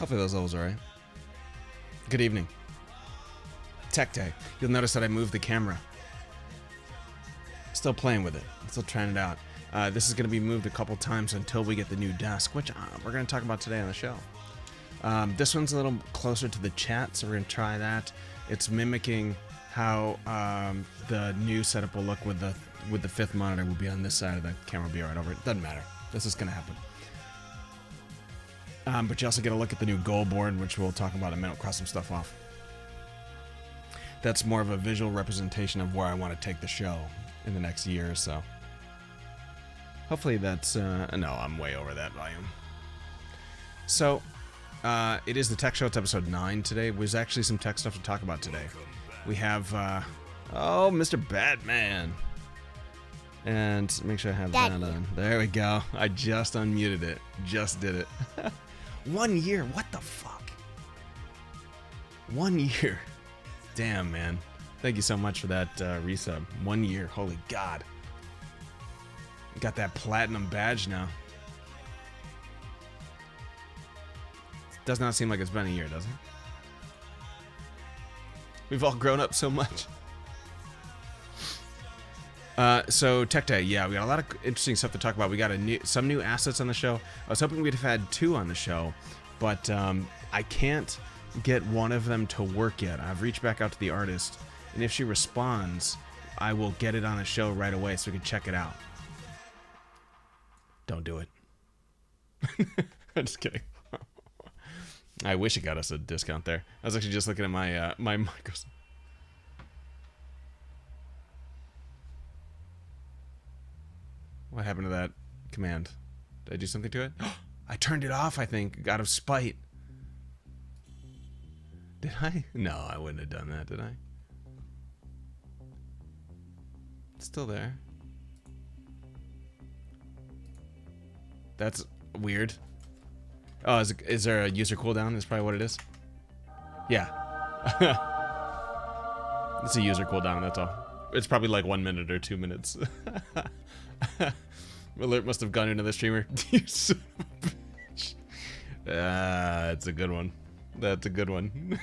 Hopefully those levels are right. Good evening. Tech Day. You'll notice that I moved the camera. Still playing with it. Still trying it out. This is going to be moved a couple times until we get the new desk, which we're going to talk about today on the show. This one's a little closer to the chat, so we're going to try that. It's mimicking how the new setup will look with the fifth monitor. Will be on this side of the camera, will be right over it. Doesn't matter. This is going to happen. But you also get a look at the new goal board, which we'll talk about in a minute. We'll cross some stuff off. That's more of a visual representation of where I want to take the show in the next year or so. Hopefully that's... no, I'm way over that volume. So, it is the Tech Show. It's episode 9 today. There's actually some tech stuff to talk about today. We have... oh, Mr. Batman. And make sure I have that on. There we go. I just unmuted it. Just did it. 1 year. What the fuck? 1 year. Damn, man. Thank you so much for that resub. 1 year. Holy God. Got that platinum badge now. Does not seem like it's been a year, does it? We've all grown up so much. So Tech Day, yeah, we got a lot of interesting stuff to talk about. We got some new assets on the show. I was hoping we'd have had 2 on the show, but I can't get one of them to work yet. I've reached back out to the artist, and if she responds, I will get it on a show right away so we can check it out. Don't do it. I'm just kidding. I wish it got us a discount there. I was actually just looking at my my Microsoft. What happened to that command? Did I do something to it? I turned it off, I think, out of spite. Did I? No, I wouldn't have done that, did I? It's still there. That's weird. Oh, is there a user cooldown? That's probably what it is. Yeah. It's a user cooldown, that's all. It's probably like 1 minute or 2 minutes. Alert must have gone into the streamer. You son of a bitch. That's a good one. That's a good one.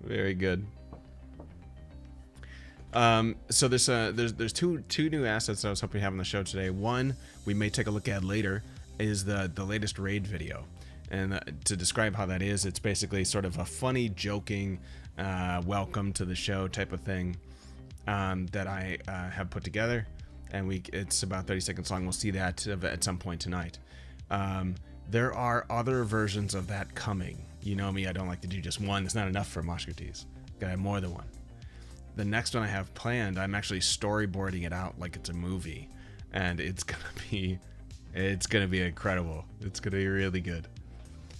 Very good. So there's two new assets that I was hoping to have on the show today. One we may take a look at later is the latest raid video, and to describe how that is, it's basically sort of a funny, joking, welcome to the show type of thing that I have put together, and it's about 30 seconds long. We'll see that at some point tonight. There are other versions of that coming. You know me, I don't like to do just one. It's not enough for Mosh Goatees. Gotta have more than one. The next one I have planned, I'm actually storyboarding it out like it's a movie, and it's gonna be incredible. It's gonna be really good.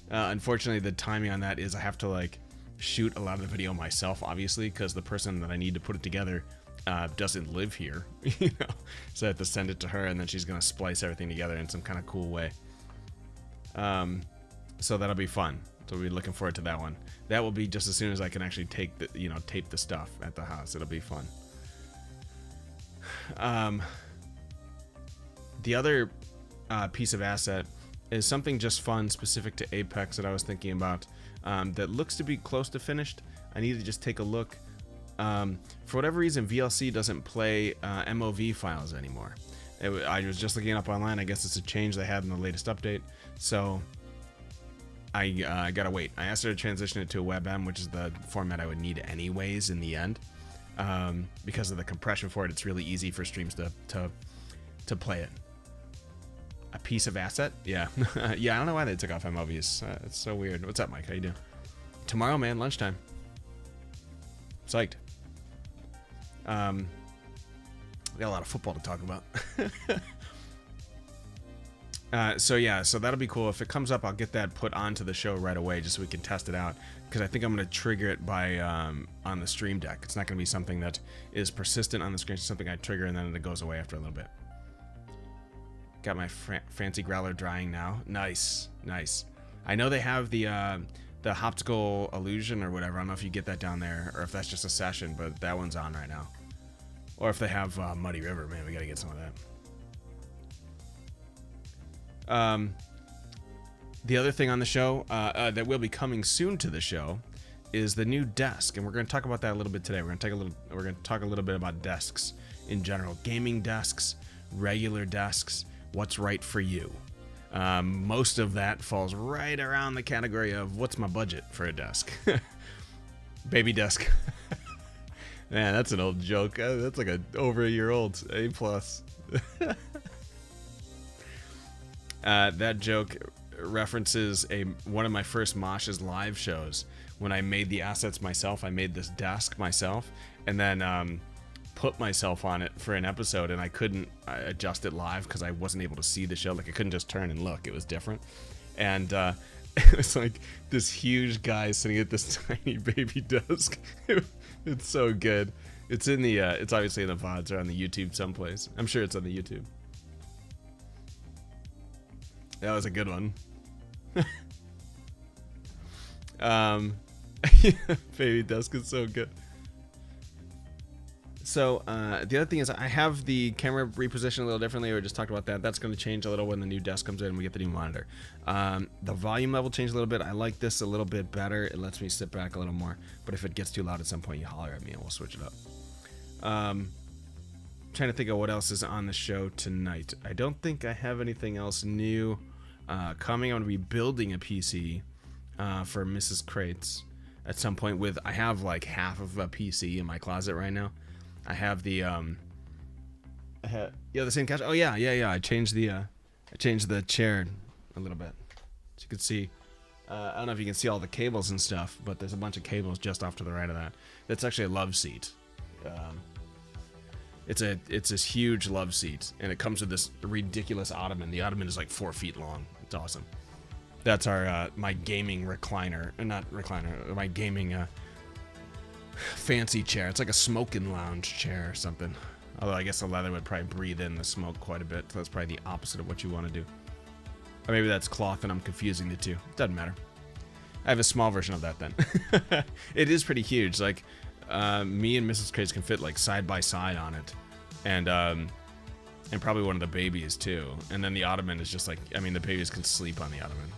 Unfortunately, the timing on that is I have to like shoot a lot of the video myself, obviously, because the person that I need to put it together doesn't live here, you know. So I have to send it to her, and then she's gonna splice everything together in some kind of cool way. So that'll be fun. So we'll be looking forward to that one. That will be just as soon as I can actually tape the stuff at the house. It'll be fun. The other piece of asset is something just fun specific to Apex that I was thinking about that looks to be close to finished. I need to just take a look. For whatever reason, VLC doesn't play MOV files anymore. I was just looking it up online. I guess it's a change they had in the latest update. So I gotta wait. I asked her to transition it to a WebM, which is the format I would need anyways in the end. Because of the compression for it, it's really easy for streams to play it. A piece of asset? Yeah. Yeah, I don't know why they took off MOVs. It's so weird. What's up, Mike? How you doing? Tomorrow, man, lunchtime. Psyched. We got a lot of football to talk about. So yeah, so that'll be cool. If it comes up, I'll get that put onto the show right away just so we can test it out, because I think I'm going to trigger it by on the stream deck. It's not going to be something that is persistent on the screen. It's something I trigger and then it goes away after a little bit. Got my fancy growler drying now. Nice, nice. I know they have the optical illusion or whatever. I don't know if you get that down there or if that's just a session, but that one's on right now. Or if they have Muddy River, man, we got to get some of that. The other thing on the show that will be coming soon to the show is the new desk, and we're going to talk about that a little bit today. We're going to talk a little bit about desks in general, gaming desks, regular desks, what's right for you. Most of that falls right around the category of what's my budget for a desk. Baby desk. Man, that's an old joke. That's like over a year old. A+. That joke references one of my first Mosh's live shows when I made the assets myself. I made this desk myself and then put myself on it for an episode, and I couldn't adjust it live because I wasn't able to see the show. Like, I couldn't just turn and look. It was different. And it was like this huge guy sitting at this tiny baby desk. It's so good. It's in the it's obviously in the VODs or on the YouTube someplace. I'm sure it's on the YouTube. That was a good one. Baby desk is so good. So the other thing is I have the camera repositioned a little differently. We just talked about that. That's going to change a little when the new desk comes in and we get the new monitor. The volume level changed a little bit. I like this a little bit better. It lets me sit back a little more. But if it gets too loud at some point, you holler at me and we'll switch it up. Trying to think of what else is on the show tonight. I don't think I have anything else new coming. I'm going to be building a PC for Mrs. Crates at some point. I have like half of a PC in my closet right now. I have the the same couch. Oh yeah. I changed the chair a little bit, so you can see. I don't know if you can see all the cables and stuff, but there's a bunch of cables just off to the right of that. That's actually a love seat. It's this huge love seat, and it comes with this ridiculous ottoman. The ottoman is like 4 feet long. It's awesome. That's our my gaming recliner, not recliner, my gaming fancy chair. It's like a smoking lounge chair or something. Although I guess the leather would probably breathe in the smoke quite a bit, so that's probably the opposite of what you want to do. Or maybe that's cloth and I'm confusing the two. Doesn't matter. I have a small version of that then. It is pretty huge. Like me and Mrs. Craze can fit like side by side on it, and probably one of the babies too. And then the ottoman is just like, I mean, the babies can sleep on the ottoman.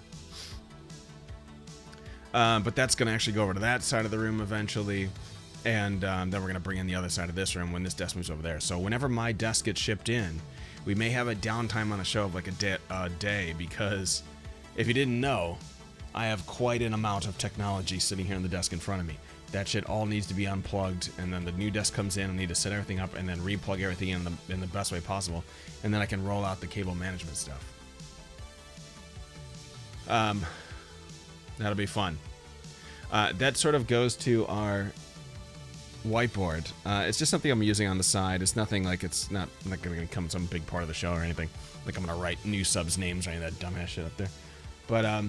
But that's going to actually go over to that side of the room eventually. And then we're going to bring in the other side of this room when this desk moves over there. So whenever my desk gets shipped in, we may have a downtime on the show of like a day, because if you didn't know, I have quite an amount of technology sitting here on the desk in front of me. That shit all needs to be unplugged, and then the new desk comes in. I need to set everything up and then replug everything in the best way possible, and then I can roll out the cable management stuff. That'll be fun. That sort of goes to our whiteboard. It's just something I'm using on the side. It's nothing like, it's not going to become some big part of the show or anything. Like I'm going to write new subs names or any of that dumbass shit up there. But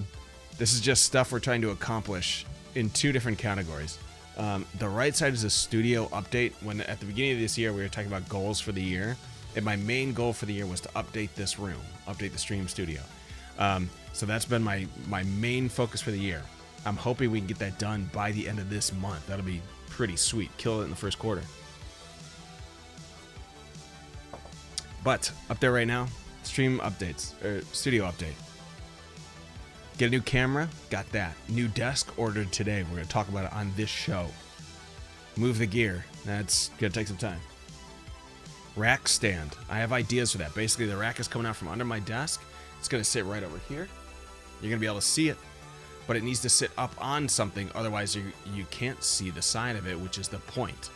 this is just stuff we're trying to accomplish in two different categories. The right side is a studio update. When at the beginning of this year we were talking about goals for the year, and my main goal for the year was to update this room, update the stream studio. So that's been my main focus for the year. I'm hoping we can get that done by the end of this month. That'll be pretty sweet. Kill it in the first quarter. But up there right now, stream updates, or studio update. Get a new camera, got that. New desk ordered today. We're going to talk about it on this show. Move the gear. That's going to take some time. Rack stand. I have ideas for that. Basically, the rack is coming out from under my desk. It's going to sit right over here. You're going to be able to see it, but it needs to sit up on something. Otherwise, you can't see the side of it, which is the point.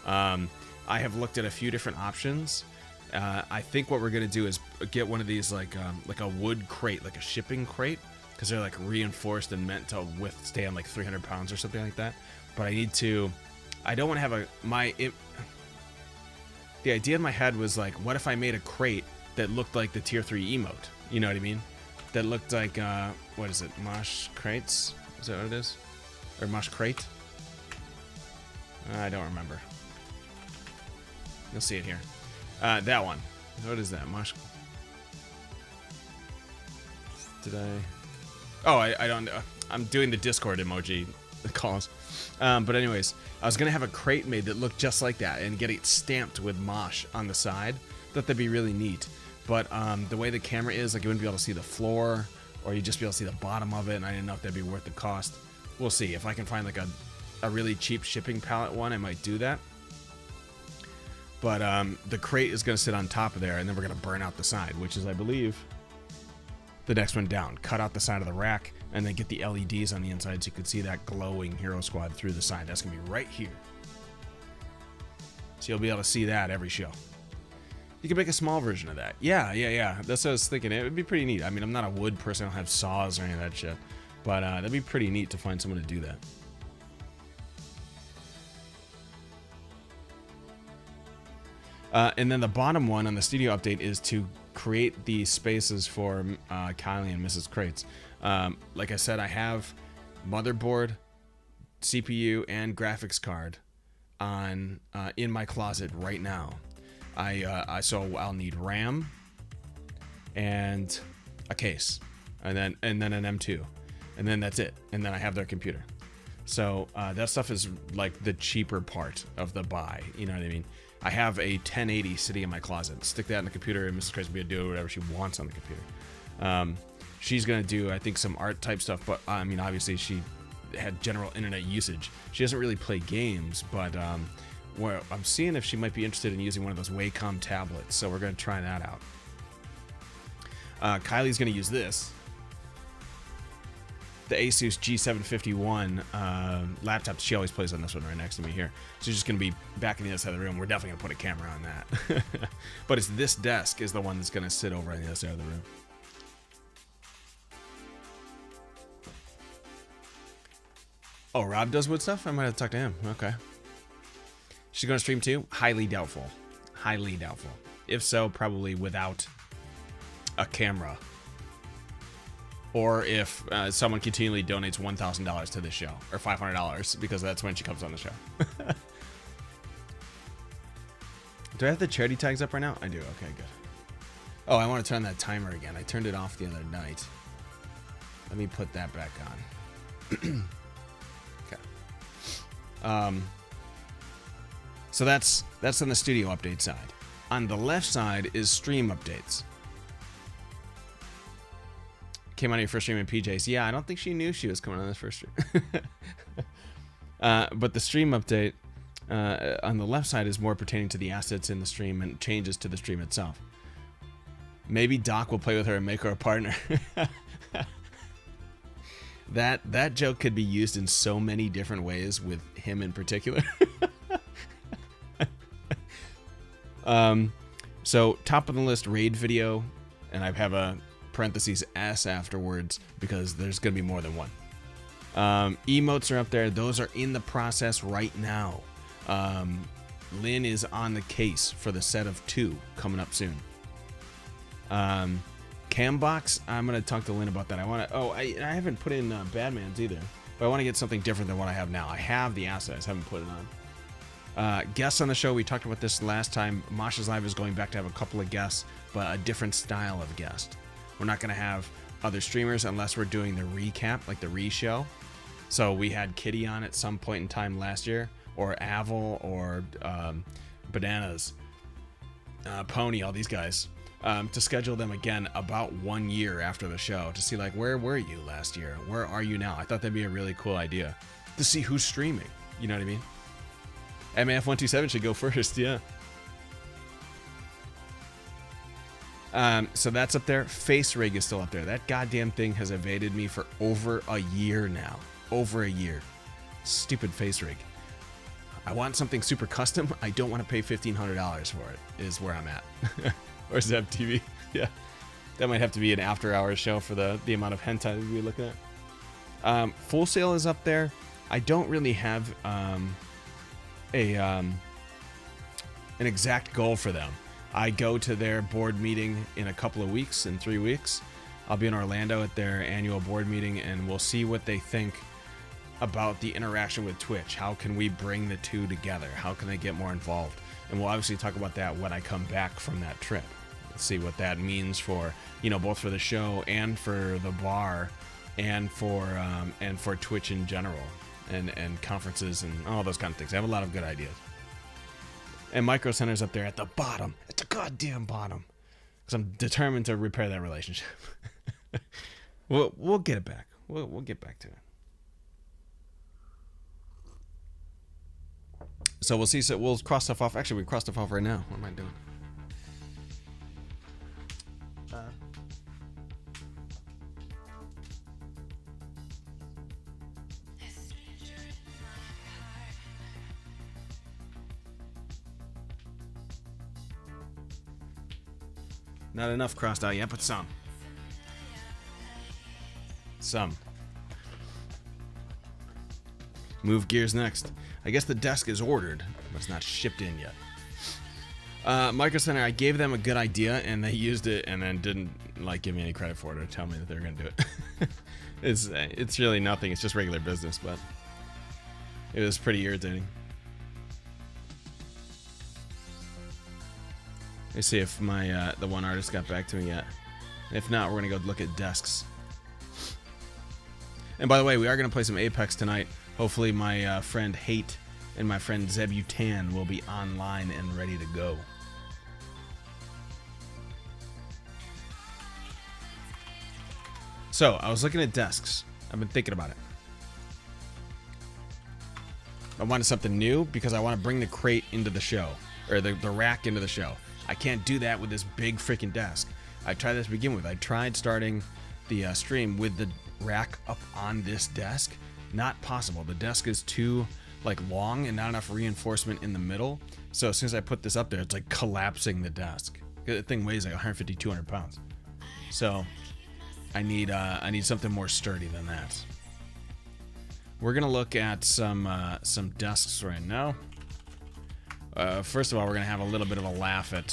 I have looked at a few different options. I think what we're going to do is get one of these like a wood crate, like a shipping crate, because they're like reinforced and meant to withstand like 300 pounds or something like that. But I don't want to have the idea in my head was like, what if I made a crate that looked like the tier 3 emote? You know what I mean? That looked like, what is it? Mosh crates? Is that what it is? Or Mosh crate? I don't remember. You'll see it here. That one. What is that? Mosh. Did I? Oh, I don't know. I'm doing the Discord emoji calls. But anyways, I was going to have a crate made that looked just like that and get it stamped with Mosh on the side. Thought that'd be really neat. But the way the camera is, like, you wouldn't be able to see the floor or you just be able to see the bottom of it, and I didn't know if that'd be worth the cost. We'll see. If I can find like a really cheap shipping pallet one, I might do that. But the crate is going to sit on top of there, and then we're going to burn out the side, which is, I believe, the next one down. Cut out the side of the rack, and then get the LEDs on the inside so you can see that glowing Hero Squad through the side. That's going to be right here. So you'll be able to see that every show. You can make a small version of that. Yeah. That's what I was thinking. It would be pretty neat. I mean, I'm not a wood person. I don't have saws or any of that shit. But that'd be pretty neat to find someone to do that. And then the bottom one on the studio update is to create the spaces for Kylie and Mrs. Crates. Like I said, I have motherboard, CPU, and graphics card on in my closet right now. So I'll need RAM and a case, and then an M2, and then that's it. And then I have their computer. So that stuff is like the cheaper part of the buy. You know what I mean? I have a 1080 sitting in my closet. Stick that in the computer, and Mrs. Crates will be able to do whatever she wants on the computer. She's gonna do, I think, some art type stuff, but I mean, obviously she had general internet usage. She doesn't really play games, but well, I'm seeing if she might be interested in using one of those Wacom tablets, so we're gonna try that out. Kylie's gonna use this, the Asus G751 laptop. She always plays on this one right next to me here. She's just going to be back in the other side of the room. We're definitely going to put a camera on that. But it's this desk is the one that's going to sit over on the other side of the room. Oh, Rob does wood stuff? I might have to talk to him. Okay. She's going to stream too? Highly doubtful. Highly doubtful. If so, probably without a camera. Or if someone continually donates $1,000 to this show, or $500, because that's when she comes on the show. Do I have the charity tags up right now? I do. Okay, good. Oh, I want to turn that timer again. I turned it off the other night. Let me put that back on. Okay. So that's on the studio update side. On the left side is stream updates. Came out of your first stream in PJs. Yeah, I don't think she knew she was coming on this first stream. But the stream update on the left side is more pertaining to the assets in the stream and changes to the stream itself. Maybe Doc will play with her and make her a partner. That joke could be used in so many different ways with him in particular. So top of the list raid video, and I have a parentheses S afterwards because there's gonna be more than one. Emotes are up there. Those are in the process right now. Lynn is on the case for the set of 2 coming up soon. Cambox, I'm gonna talk to Lynn about that. I haven't put in Badman's either, but I want to get something different than what I have now. I have the assets, haven't put it on. Guests on the show, we talked about this last time. Mosh's Live is going back to have a couple of guests, but a different style of guest. We're not going to have other streamers unless we're doing the recap, like the re-show. So we had Kitty on at some point in time last year, or Avel, or Bananas, Pony, all these guys, to schedule them again about 1 year after the show to see, like, where were you last year? Where are you now? I thought that'd be a really cool idea to see who's streaming. You know what I mean? MAF127 should go first, yeah. So that's up there. Face Rig is still up there. That goddamn thing has evaded me for over a year now. Over a year. Stupid Face Rig. I want something super custom. I don't want to pay $1,500 for it, is where I'm at. Or Zeb TV. Yeah. That might have to be an after-hours show for the amount of hentai we'll be looking at. Full Sail is up there. I don't really have an exact goal for them. I go to their board meeting in a couple of weeks, in 3 weeks. I'll be in Orlando at their annual board meeting, and we'll see what they think about the interaction with Twitch. How can we bring the two together? How can they get more involved? And we'll obviously talk about that when I come back from that trip. Let's see what that means for, both for the show and for the bar and for Twitch in general and conferences and all those kind of things. I have a lot of good ideas. And Micro Center's up there at the bottom. At the goddamn bottom. Because I'm determined to repair that relationship. We'll get it back. We'll get back to it. So we'll see. So we'll cross stuff off. Actually, we crossed stuff off right now. What am I doing? Not enough crossed out yet, but some. Some. Move gears next. I guess the desk is ordered, but it's not shipped in yet. Micro Center, I gave them a good idea, and they used it, and then didn't like give me any credit for it or tell me that they're gonna do it. It's really nothing. It's just regular business, but it was pretty irritating. Let's see if my the one artist got back to me yet. If not, we're gonna go look at desks. And by the way, we are gonna play some Apex tonight. Hopefully, my friend Hate and my friend Zebutan will be online and ready to go. So I was looking at desks. I've been thinking about it. I wanted something new because I want to bring the crate into the show, or the rack into the show. I can't do that with this big freaking desk. I tried this to begin with. I tried starting the stream with the rack up on this desk. Not possible. The desk is too long and not enough reinforcement in the middle. So as soon as I put this up there, it's like collapsing the desk. The thing weighs like 150, 200 pounds. So I need something more sturdy than that. We're gonna look at some desks right now. First of all, we're gonna have a little bit of a laugh at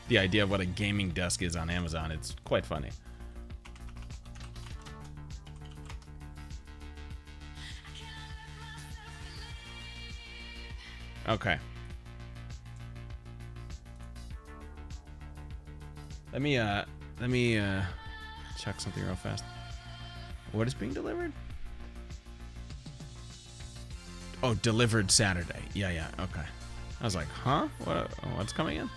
the idea of what a gaming desk is on Amazon. It's quite funny. Okay. Let me check something real fast. What is being delivered? Oh, delivered Saturday. Yeah, okay. I was like, huh? What's coming in?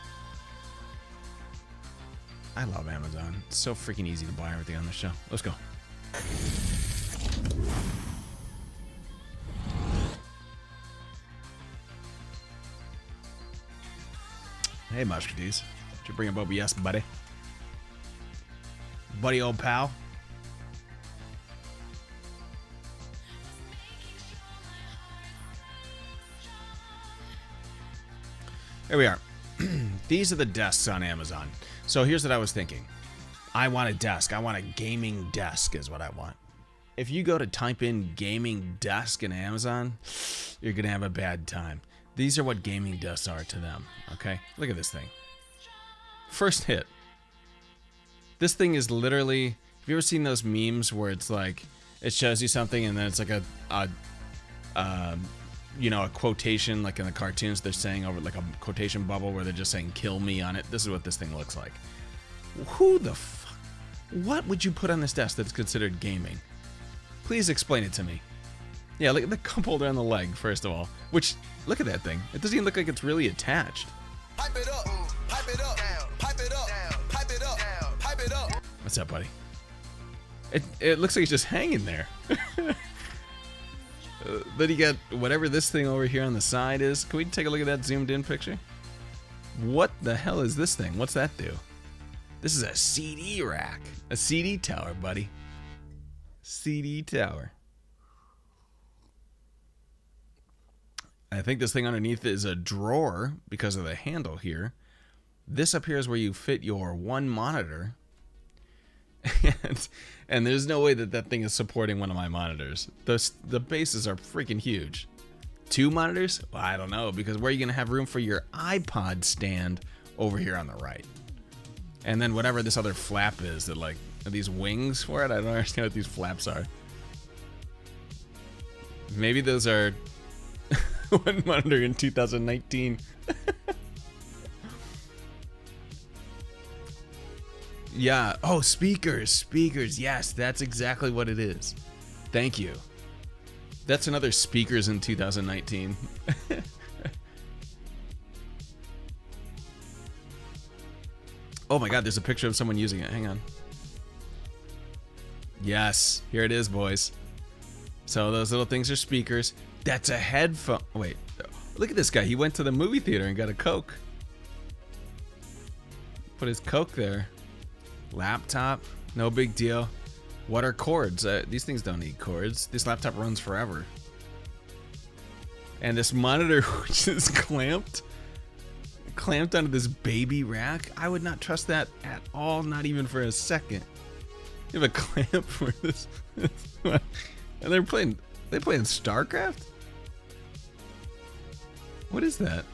I love Amazon. It's so freaking easy to buy everything on the show. Let's go. Hey, Musketeers. Did you bring up OBS, buddy? Buddy, old pal. Here we are. These are the desks on Amazon. So here's what I was thinking. I want a desk. I want a gaming desk is what I want. If you go to type in gaming desk in Amazon, you're going to have a bad time. These are what gaming desks are to them, okay? Look at this thing. First hit. This thing is literally... Have you ever seen those memes where it's like... It shows you something and then it's like a quotation, like in the cartoons they're saying over like a quotation bubble where they're just saying kill me on it. This is what this thing looks like. Who the fuck? What would you put on this desk that's considered gaming? Please explain it to me. Yeah, look at the cup holder on the leg, first of all. Which, look at that thing. It doesn't even look like it's really attached. Pipe it up, pipe it up, pipe it up, pipe it up, pipe it up. What's up, buddy? It looks like it's just hanging there. Then you got whatever this thing over here on the side is. Can we take a look at that zoomed in picture? What the hell is this thing? What's that do? This is a CD rack. A CD tower, buddy. CD tower. I think this thing underneath is a drawer because of the handle here. This up here is where you fit your one monitor. And there's no way that that thing is supporting one of my monitors. The bases are freaking huge. 2 monitors? Well, I don't know, because where are you going to have room for your iPod stand over here on the right? And then whatever this other flap is that are these wings for it? I don't understand what these flaps are. Maybe those are one monitor in 2019. Yeah. Oh, speakers. Speakers. Yes, that's exactly what it is. Thank you. That's another speakers in 2019. Oh my god, there's a picture of someone using it. Hang on. Yes, here it is, boys. So those little things are speakers. That's a headphone. Wait, look at this guy. He went to the movie theater and got a Coke. Put his Coke there. Laptop, no big deal. What are cords? These things don't need cords. This laptop runs forever. And this monitor, which is clamped onto this baby rack. I would not trust that at all, not even for a second. You have a clamp for this. And they're playing StarCraft? What is that?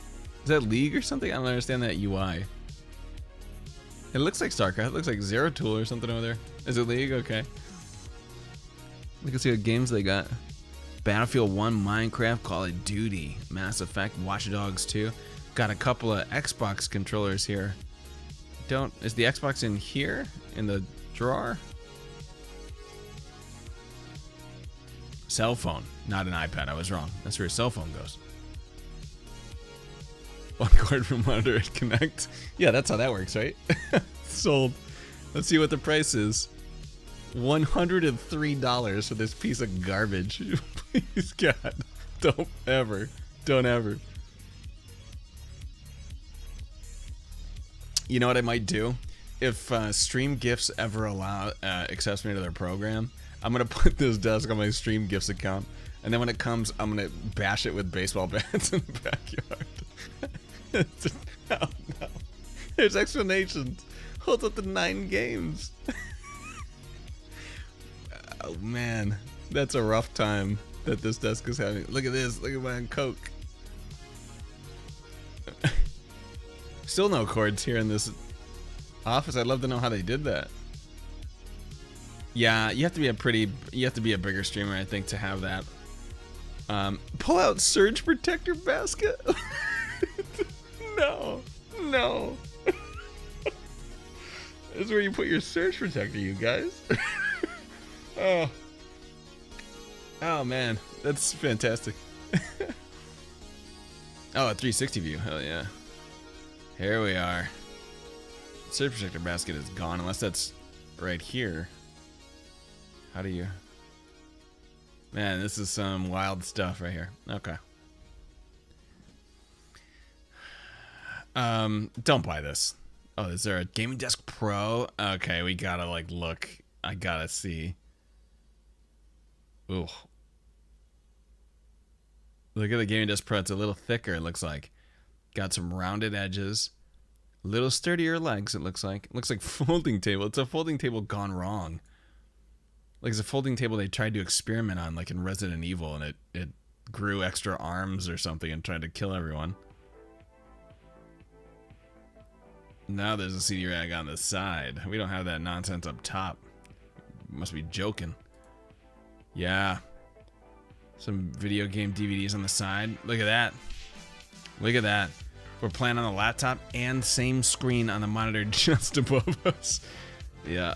Is that League or something? I don't understand that UI. It looks like StarCraft. It looks like Zero Tool or something over there. Is it League? Okay. We can see what games they got. Battlefield 1, Minecraft, Call of Duty, Mass Effect, Watch Dogs 2. Got a couple of Xbox controllers here. Is the Xbox in here? In the drawer? Cell phone, not an iPad. I was wrong. That's where your cell phone goes. One cord from monitor and connect. Yeah, that's how that works, right? Sold. Let's see what the price is. $103 for this piece of garbage. Please, God, don't ever. You know what I might do? If Stream Gifts ever accepts me to their program, I'm gonna put this desk on my Stream Gifts account, and then when it comes, I'm gonna bash it with baseball bats in the backyard. Oh, no. There's explanations. Holds up to 9 games. Oh man, that's a rough time that this desk is having. Look at this. Look at my Coke. Still no cords here in this office. I'd love to know how they did that. Yeah, you have to be a bigger streamer, I think, to have that. Pull out surge protector basket. No. This is where you put your surge protector, you guys. Oh man, that's fantastic. Oh, a 360 view. Hell yeah. Here we are. Surge protector basket is gone unless that's right here. How do you... Man, this is some wild stuff right here. Okay. Don't buy this. Oh, is there a Gaming Desk Pro? Okay, we gotta look. I gotta see. Ooh. Look at the Gaming Desk Pro. It's a little thicker, it looks like. Got some rounded edges. Little sturdier legs, it looks like. Looks like folding table. It's a folding table gone wrong. Like it's a folding table they tried to experiment on, like in Resident Evil, and it grew extra arms or something and tried to kill everyone. Now there's a CD rag on the side. We don't have that nonsense up top. Must be joking. Yeah. Some video game DVDs on the side. Look at that. Look at that. We're playing on the laptop and same screen on the monitor just above us. Yeah.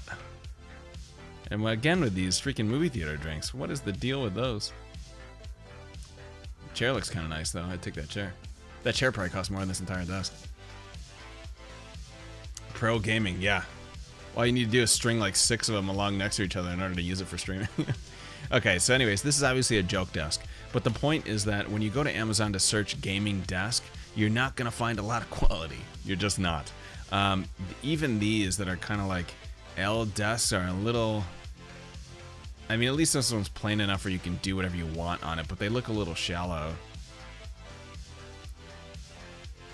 And again with these freaking movie theater drinks. What is the deal with those? The chair looks kind of nice though. I'd take that chair. That chair probably costs more than this entire desk. Pro gaming, yeah. All you need to do is string like 6 of them along next to each other in order to use it for streaming. Okay, so anyways, this is obviously a joke desk. But the point is that when you go to Amazon to search gaming desk, you're not going to find a lot of quality. You're just not. Even these that are kind of like L desks are a little... I mean, at least this one's plain enough where you can do whatever you want on it, but they look a little shallow.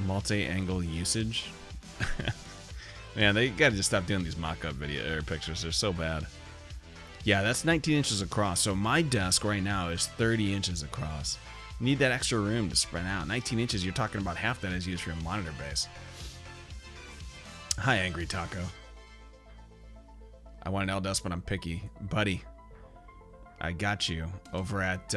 Multi-angle usage. Man, they gotta just stop doing these mock-up video or pictures. They're so bad. Yeah, that's 19 inches across. So my desk right now is 30 inches across. Need that extra room to spread out. 19 inches, you're talking about half that is used for your monitor base. Hi, Angry Taco. I want an L desk, but I'm picky. Buddy, I got you. Over at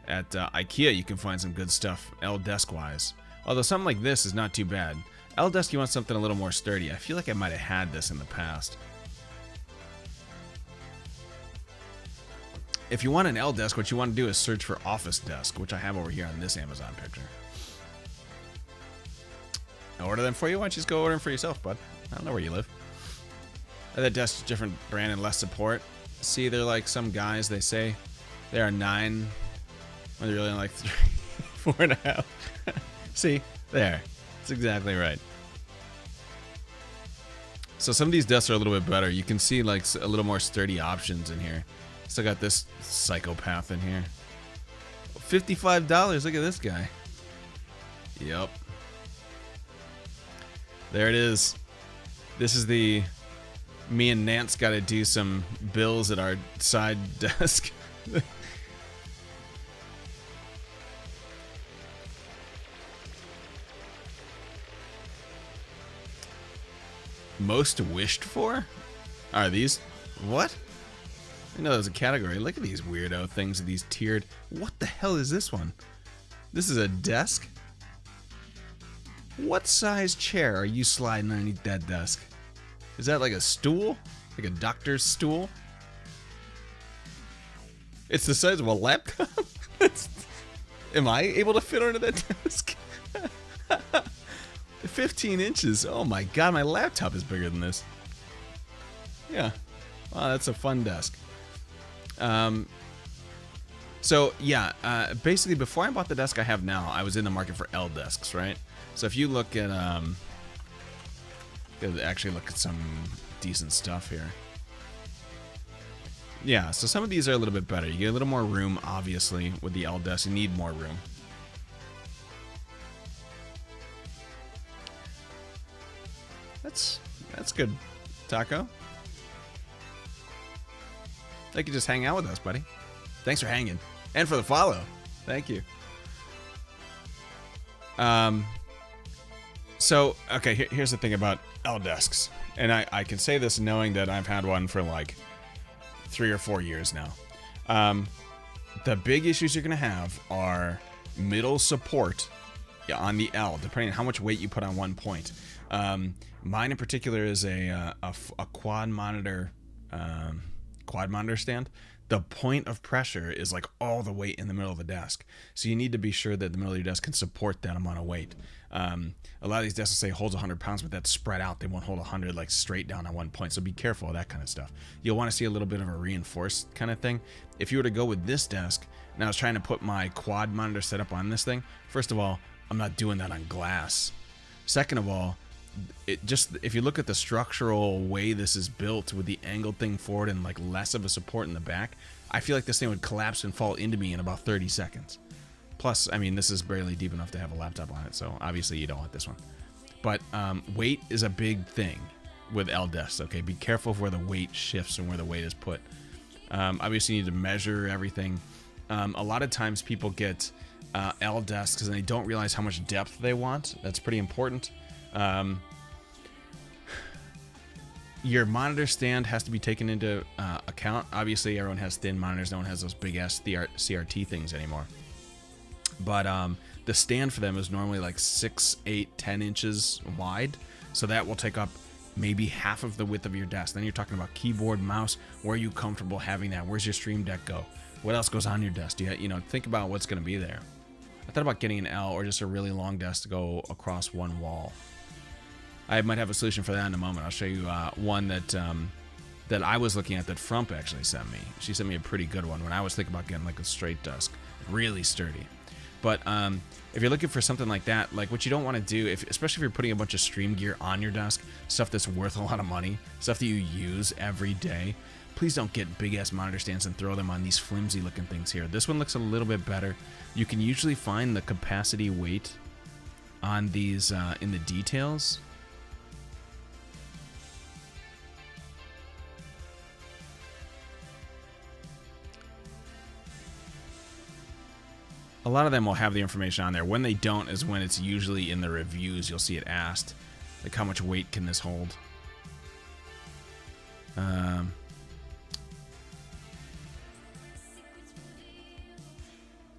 IKEA, you can find some good stuff L desk-wise. Although something like this is not too bad. L desk, you want something a little more sturdy. I feel like I might have had this in the past. If you want an L desk, what you want to do is search for Office Desk, which I have over here on this Amazon picture. I'll order them for you. Why don't you just go order them for yourself, bud? I don't know where you live. That desk, different brand and less support. See, they're like some guys. They say they are 9, when they're really like 3, 4.5. See, there. That's exactly right. So some of these desks are a little bit better. You can see like a little more sturdy options in here. Still got this psychopath in here. $55. Look at this guy. Yep. There it is. This is the... Me and Nance got to do some bills at our side desk. Most wished for? Are these... What? I know there's a category. Look at these weirdo things, these tiered... What the hell is this one? This is a desk? What size chair are you sliding underneath that desk? Is that like a stool? Like a doctor's stool? It's the size of a laptop? Am I able to fit under that desk? 15 inches. Oh my god, my laptop is bigger than this. Yeah. Wow, that's a fun desk. So, yeah, basically before I bought the desk I have now, I was in the market for L desks, right? So if you look at, actually look at some decent stuff here. Yeah, so some of these are a little bit better. You get a little more room, obviously, with the L desk. You need more room. That's good, Taco. They could just hang out with us, buddy. Thanks for hanging. And for the follow. Thank you. So, okay, here's the thing about L desks. And I can say this knowing that I've had one for like 3 or 4 years now. The big issues you're going to have are middle support on the L, depending on how much weight you put on one point. Mine in particular is a quad monitor stand. The point of pressure is like all the weight in the middle of the desk. So you need to be sure that the middle of your desk can support that amount of weight. A lot of these desks will say holds 100 pounds, but that's spread out. They won't hold 100 like straight down on one point. So be careful of that kind of stuff. You'll want to see a little bit of a reinforced kind of thing. If you were to go with this desk, and I was trying to put my quad monitor setup on this thing, first of all, I'm not doing that on glass. Second of all, if you look at the structural way this is built with the angled thing forward and like less of a support in the back, I feel like this thing would collapse and fall into me in about 30 seconds. Plus, I mean, this is barely deep enough to have a laptop on it, so obviously you don't want this one. But weight is a big thing with L desks, okay? Be careful of where the weight shifts and where the weight is put. Obviously, you need to measure everything. A lot of times people get L desks and they don't realize how much depth they want. That's pretty important. Your monitor stand has to be taken into account. Obviously, everyone has thin monitors. No one has those big-ass CRT things anymore. But the stand for them is normally like 6, 8, 10 inches wide. So that will take up maybe half of the width of your desk. Then you're talking about keyboard, mouse. Where are you comfortable having that? Where's your Stream Deck go? What else goes on your desk? You know, think about what's going to be there. I thought about getting an L or just a really long desk to go across one wall. I might have a solution for that in a moment. I'll show you one that I was looking at that Frump actually sent me. She sent me a pretty good one when I was thinking about getting like a straight desk, really sturdy. But if you're looking for something like that, like what you don't want to do, especially if you're putting a bunch of stream gear on your desk, stuff that's worth a lot of money, stuff that you use every day, please don't get big ass monitor stands and throw them on these flimsy looking things here. This one looks a little bit better. You can usually find the capacity weight on these in the details. A lot of them will have the information on there. When they don't is when it's usually in the reviews. You'll see it asked, like how much weight can this hold?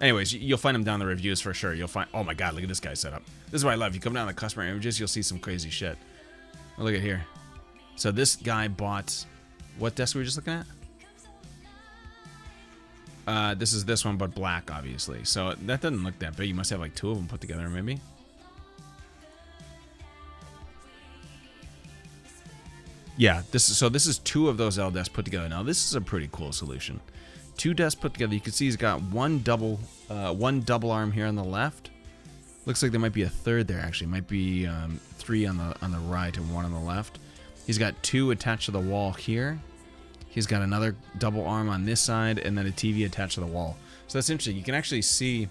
Anyways, you'll find them down in the reviews for sure. You'll find, oh my god, look at this guy's setup. This is what I love. You come down to customer images, you'll see some crazy shit. Oh, look at here. So this guy bought, what desk were we just looking at? This is this one, but black, obviously. So that doesn't look that big. You must have like 2 of them put together, maybe. Yeah, this is two of those L desks put together. Now this is a pretty cool solution. Two desks put together. You can see he's got one double arm here on the left. Looks like there might be a third there actually. Might be 3 on the right and 1 on the left. He's got 2 attached to the wall here. He's got another double arm on this side and then a TV attached to the wall. So that's interesting. You can actually see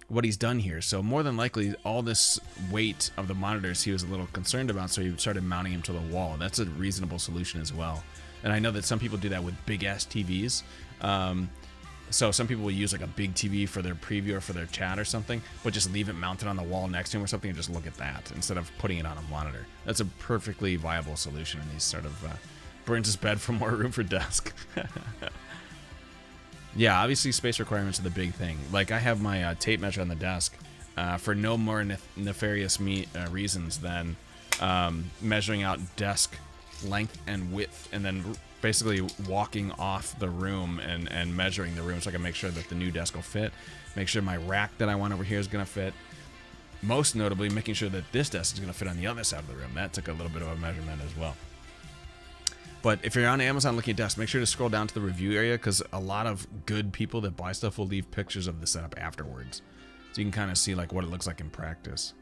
what he's done here. So more than likely, all this weight of the monitors he was a little concerned about, so he started mounting them to the wall. That's a reasonable solution as well. And I know that some people do that with big-ass TVs. So some people will use like a big TV for their preview or for their chat or something, but just leave it mounted on the wall next to him or something and just look at that instead of putting it on a monitor. That's a perfectly viable solution, and he's sort of burns his bed for more room for desk. Yeah, obviously space requirements are the big thing. Like I have my tape measure on the desk for no more nefarious reasons than measuring out desk length and width, and then basically walking off the room and measuring the room so I can make sure that the new desk will fit, make sure my rack that I want over here is going to fit. Most notably, making sure that this desk is going to fit on the other side of the room. That took a little bit of a measurement as well. But if you're on Amazon looking at desks, make sure to scroll down to the review area, because a lot of good people that buy stuff will leave pictures of the setup afterwards. So you can kind of see like what it looks like in practice.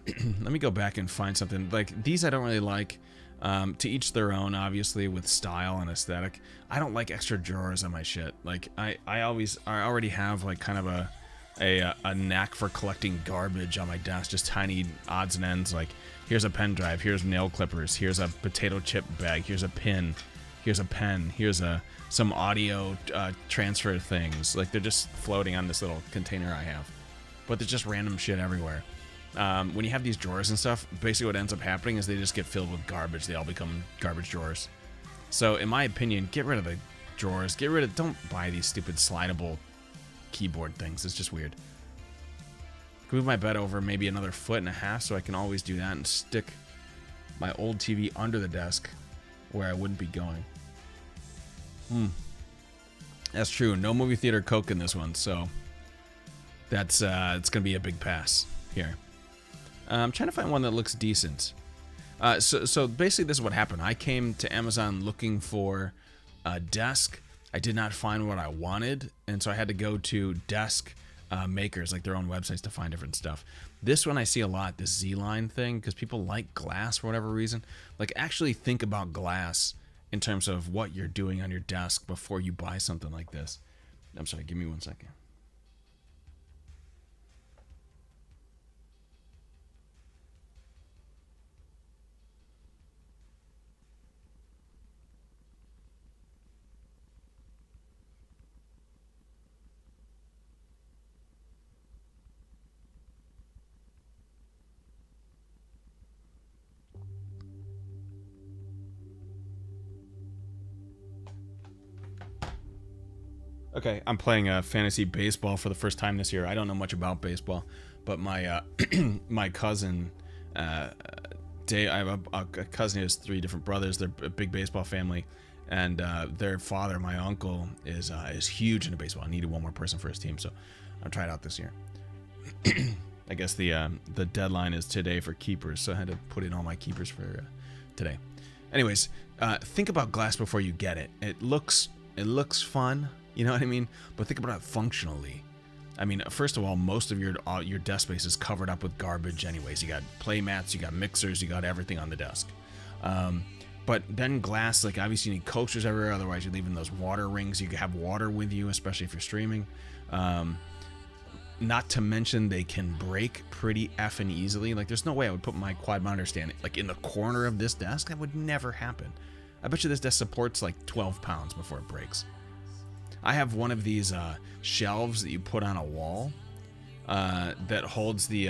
Let me go back and find something. Like these I don't really like. To each their own, obviously, with style and aesthetic. I don't like extra drawers on my shit. Like I already have like kind of a knack for collecting garbage on my desk, just tiny odds and ends. Like here's a pen drive, here's nail clippers, here's a potato chip bag, here's a pin, here's a pen, here's some audio transfer things. Like they're just floating on this little container I have, but there's just random shit everywhere. When you have these drawers and stuff, basically what ends up happening is they just get filled with garbage. They all become garbage drawers. So in my opinion, get rid of the drawers. Don't buy these stupid slidable keyboard things. It's just weird. Move my bed over maybe another 1.5 feet so I can always do that and stick my old TV under the desk where I wouldn't be going. That's true. No movie theater Coke in this one, so that's it's gonna be a big pass here. I'm trying to find one that looks decent. So basically this is what happened. I came to Amazon looking for a desk. I did not find what I wanted, and so I had to go to desk makers, like their own websites, to find different stuff. This one I see a lot, this Z-line thing, because people like glass for whatever reason. Like actually think about glass in terms of what you're doing on your desk before you buy something like this. I'm sorry, give me 1 second. Okay, I'm playing fantasy baseball for the first time this year. I don't know much about baseball, but my my cousin, Dave, I have a cousin who has 3 different brothers. They're a big baseball family, and their father, my uncle, is huge into baseball. I needed one more person for his team, so I'll try it out this year. I guess the deadline is today for keepers, so I had to put in all my keepers for today. Anyways, think about glass before you get it. It looks fun. You know what I mean? But think about it functionally. I mean, first of all, most of your desk space is covered up with garbage anyways. You got play mats, you got mixers, you got everything on the desk. But then glass, like obviously you need coasters everywhere, otherwise you're leaving those water rings. You can have water with you, especially if you're streaming. Not to mention they can break pretty effing easily. Like there's no way I would put my quad monitor stand like in the corner of this desk. That would never happen. I bet you this desk supports like 12 pounds before it breaks. I have one of these shelves that you put on a wall that holds the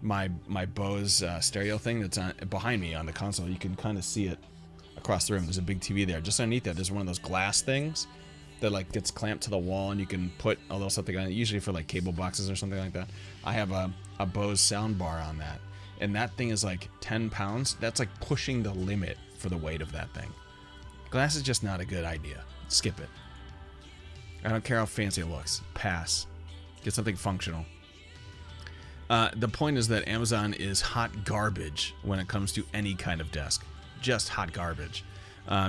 my Bose stereo thing that's behind me on the console. You can kind of see it across the room. There's a big TV there. Just underneath that, there's one of those glass things that like gets clamped to the wall, and you can put a little something on it, usually for like cable boxes or something like that. I have a Bose sound bar on that, and that thing is like 10 pounds. That's like pushing the limit for the weight of that thing. Glass is just not a good idea. Skip it. I don't care how fancy it looks. Pass. Get something functional. The point is that Amazon is hot garbage when it comes to any kind of desk. Just hot garbage.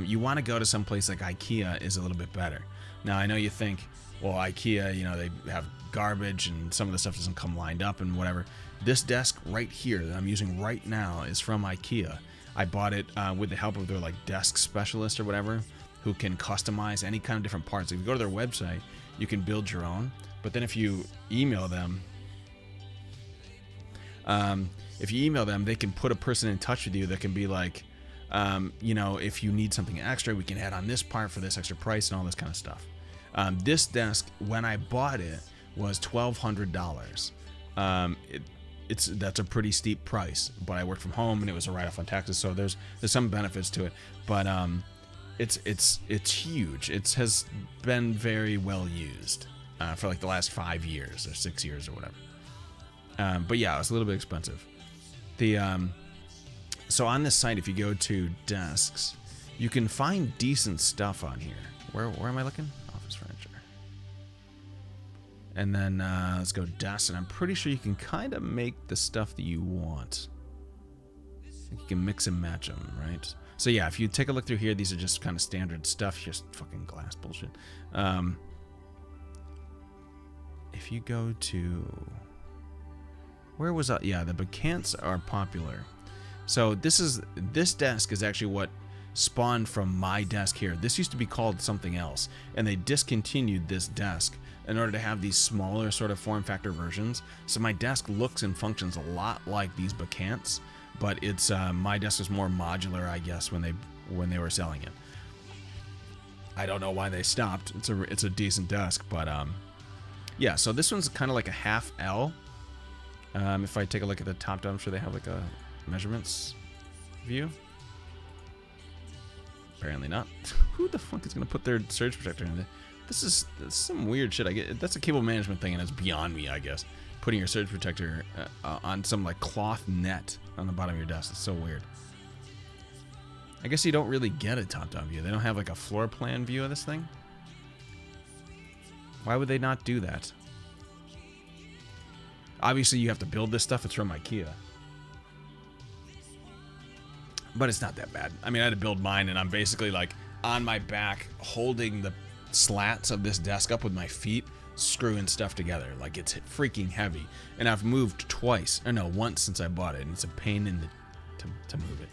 You want to go to some place like IKEA is a little bit better. Now, I know you think, well, IKEA, you know, they have garbage and some of the stuff doesn't come lined up and whatever. This desk right here that I'm using right now is from IKEA. I bought it with the help of their like desk specialist or whatever, who can customize any kind of different parts. If you go to their website, you can build your own. But then if you email them, they can put a person in touch with you that can be like, you know, if you need something extra, we can add on this part for this extra price and all this kind of stuff. This desk, when I bought it, was $1,200. That's a pretty steep price, but I worked from home and it was a write-off on taxes, so there's some benefits to it. But it's huge. It has been very well used for like the last 5 years or 6 years or whatever. But yeah, it's a little bit expensive. So on this site, if you go to desks, you can find decent stuff on here. Where am I looking? Office furniture. And then let's go desks, and I'm pretty sure you can kind of make the stuff that you want. You can mix and match them, right? So yeah, if you take a look through here, these are just kind of standard stuff, just fucking glass bullshit. If you go to... Where was that? Yeah, the Bacants are popular. So this desk is actually what spawned from my desk here. This used to be called something else, and they discontinued this desk in order to have these smaller sort of form factor versions. So my desk looks and functions a lot like these Bacants, but it's my desk is more modular, I guess, when they were selling it. I don't know why they stopped. It's a decent desk, but yeah. So this one's kind of like a half L. If I take a look at the top down, I'm sure they have like a measurements view. Apparently not. Who the fuck is gonna put their surge protector in there? This is some weird shit. I get that's a cable management thing, and it's beyond me, I guess. Putting your surge protector on some like cloth net on the bottom of your desk. It's so weird. I guess you don't really get a top-down view. They don't have like a floor plan view of this thing. Why would they not do that? Obviously, you have to build this stuff. It's from IKEA. But it's not that bad. I mean, I had to build mine, and I'm basically like on my back holding the slats of this desk up with my feet, screwing stuff together. Like, it's freaking heavy. And I've moved twice, or no, once since I bought it, and it's a pain in the to move it.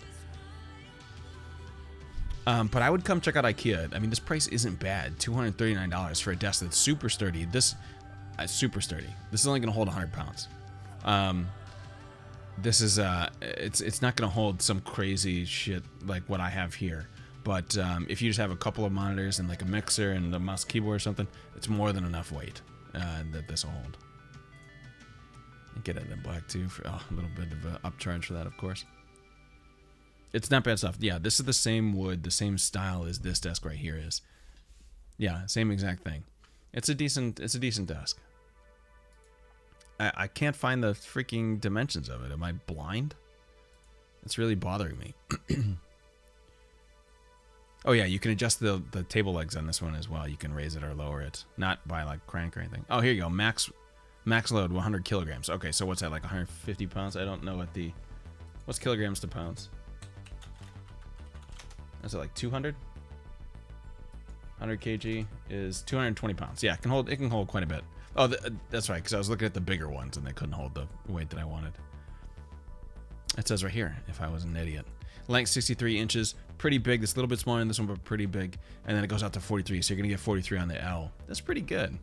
But I would come check out IKEA. I mean, this price isn't bad. $239 for a desk that's super sturdy. This super sturdy. This is only going to hold 100 pounds. This is it's not going to hold some crazy shit like what I have here. But if you just have a couple of monitors and like a mixer and a mouse keyboard or something, it's more than enough weight that this will hold. Get it in black too for a little bit of an upcharge for that, of course. It's not bad stuff. Yeah, this is the same wood, the same style as this desk right here is. Yeah, same exact thing. It's a decent desk. I can't find the freaking dimensions of it. Am I blind? It's really bothering me. Oh yeah, you can adjust the table legs on this one as well. You can raise it or lower it, not by like crank or anything. Oh, here you go. Max load 100 kilograms. Okay, so what's that, like 150 pounds? I don't know what's kilograms to pounds. Is it like 200? 100 kg is 220 pounds. Yeah, it can hold quite a bit. Oh, that's right, because I was looking at the bigger ones and they couldn't hold the weight that I wanted. It says right here, if I was an idiot. Length 63 inches, pretty big. It's a little bit smaller than this one, but pretty big. And then it goes out to 43, so you're going to get 43 on the L. That's pretty good,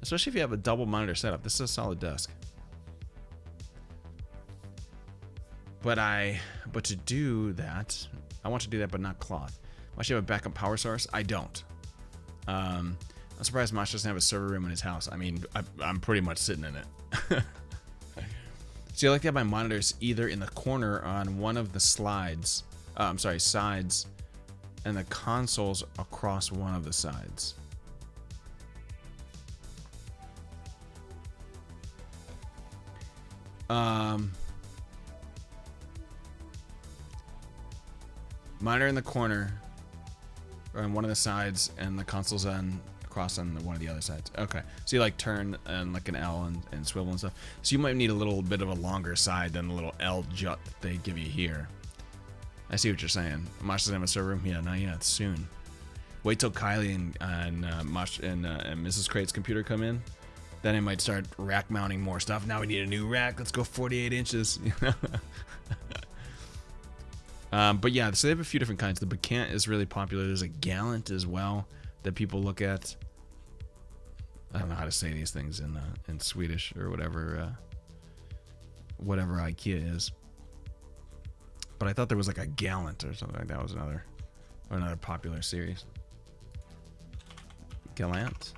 especially if you have a double monitor setup. This is a solid desk. But to do that, I want to do that, but not cloth. Mosh, you have a backup power source? I don't. I'm surprised Mosh doesn't have a server room in his house. I mean, I'm pretty much sitting in it. So I like to have my monitors either in the corner on one of the sides, and the consoles across one of the sides. Monitor in the corner or on one of the sides, and the consoles on across on one of the other sides. Okay, so you like turn and like an L and swivel and stuff. So you might need a little bit of a longer side than the little L jut that they give you here. I see what you're saying. Mosh doesn't have a server room? Yeah, not yet. Soon. Wait till Kylie and Mosh and Mrs. Crate's computer come in. Then I might start rack mounting more stuff. Now we need a new rack. Let's go 48 inches. But yeah, so they have a few different kinds. The Bacant is really popular. There's a Gallant as well that people look at. I don't know how to say these things in Swedish or whatever IKEA is. But I thought there was like a Gallant or something like that. Was another popular series. Gallant.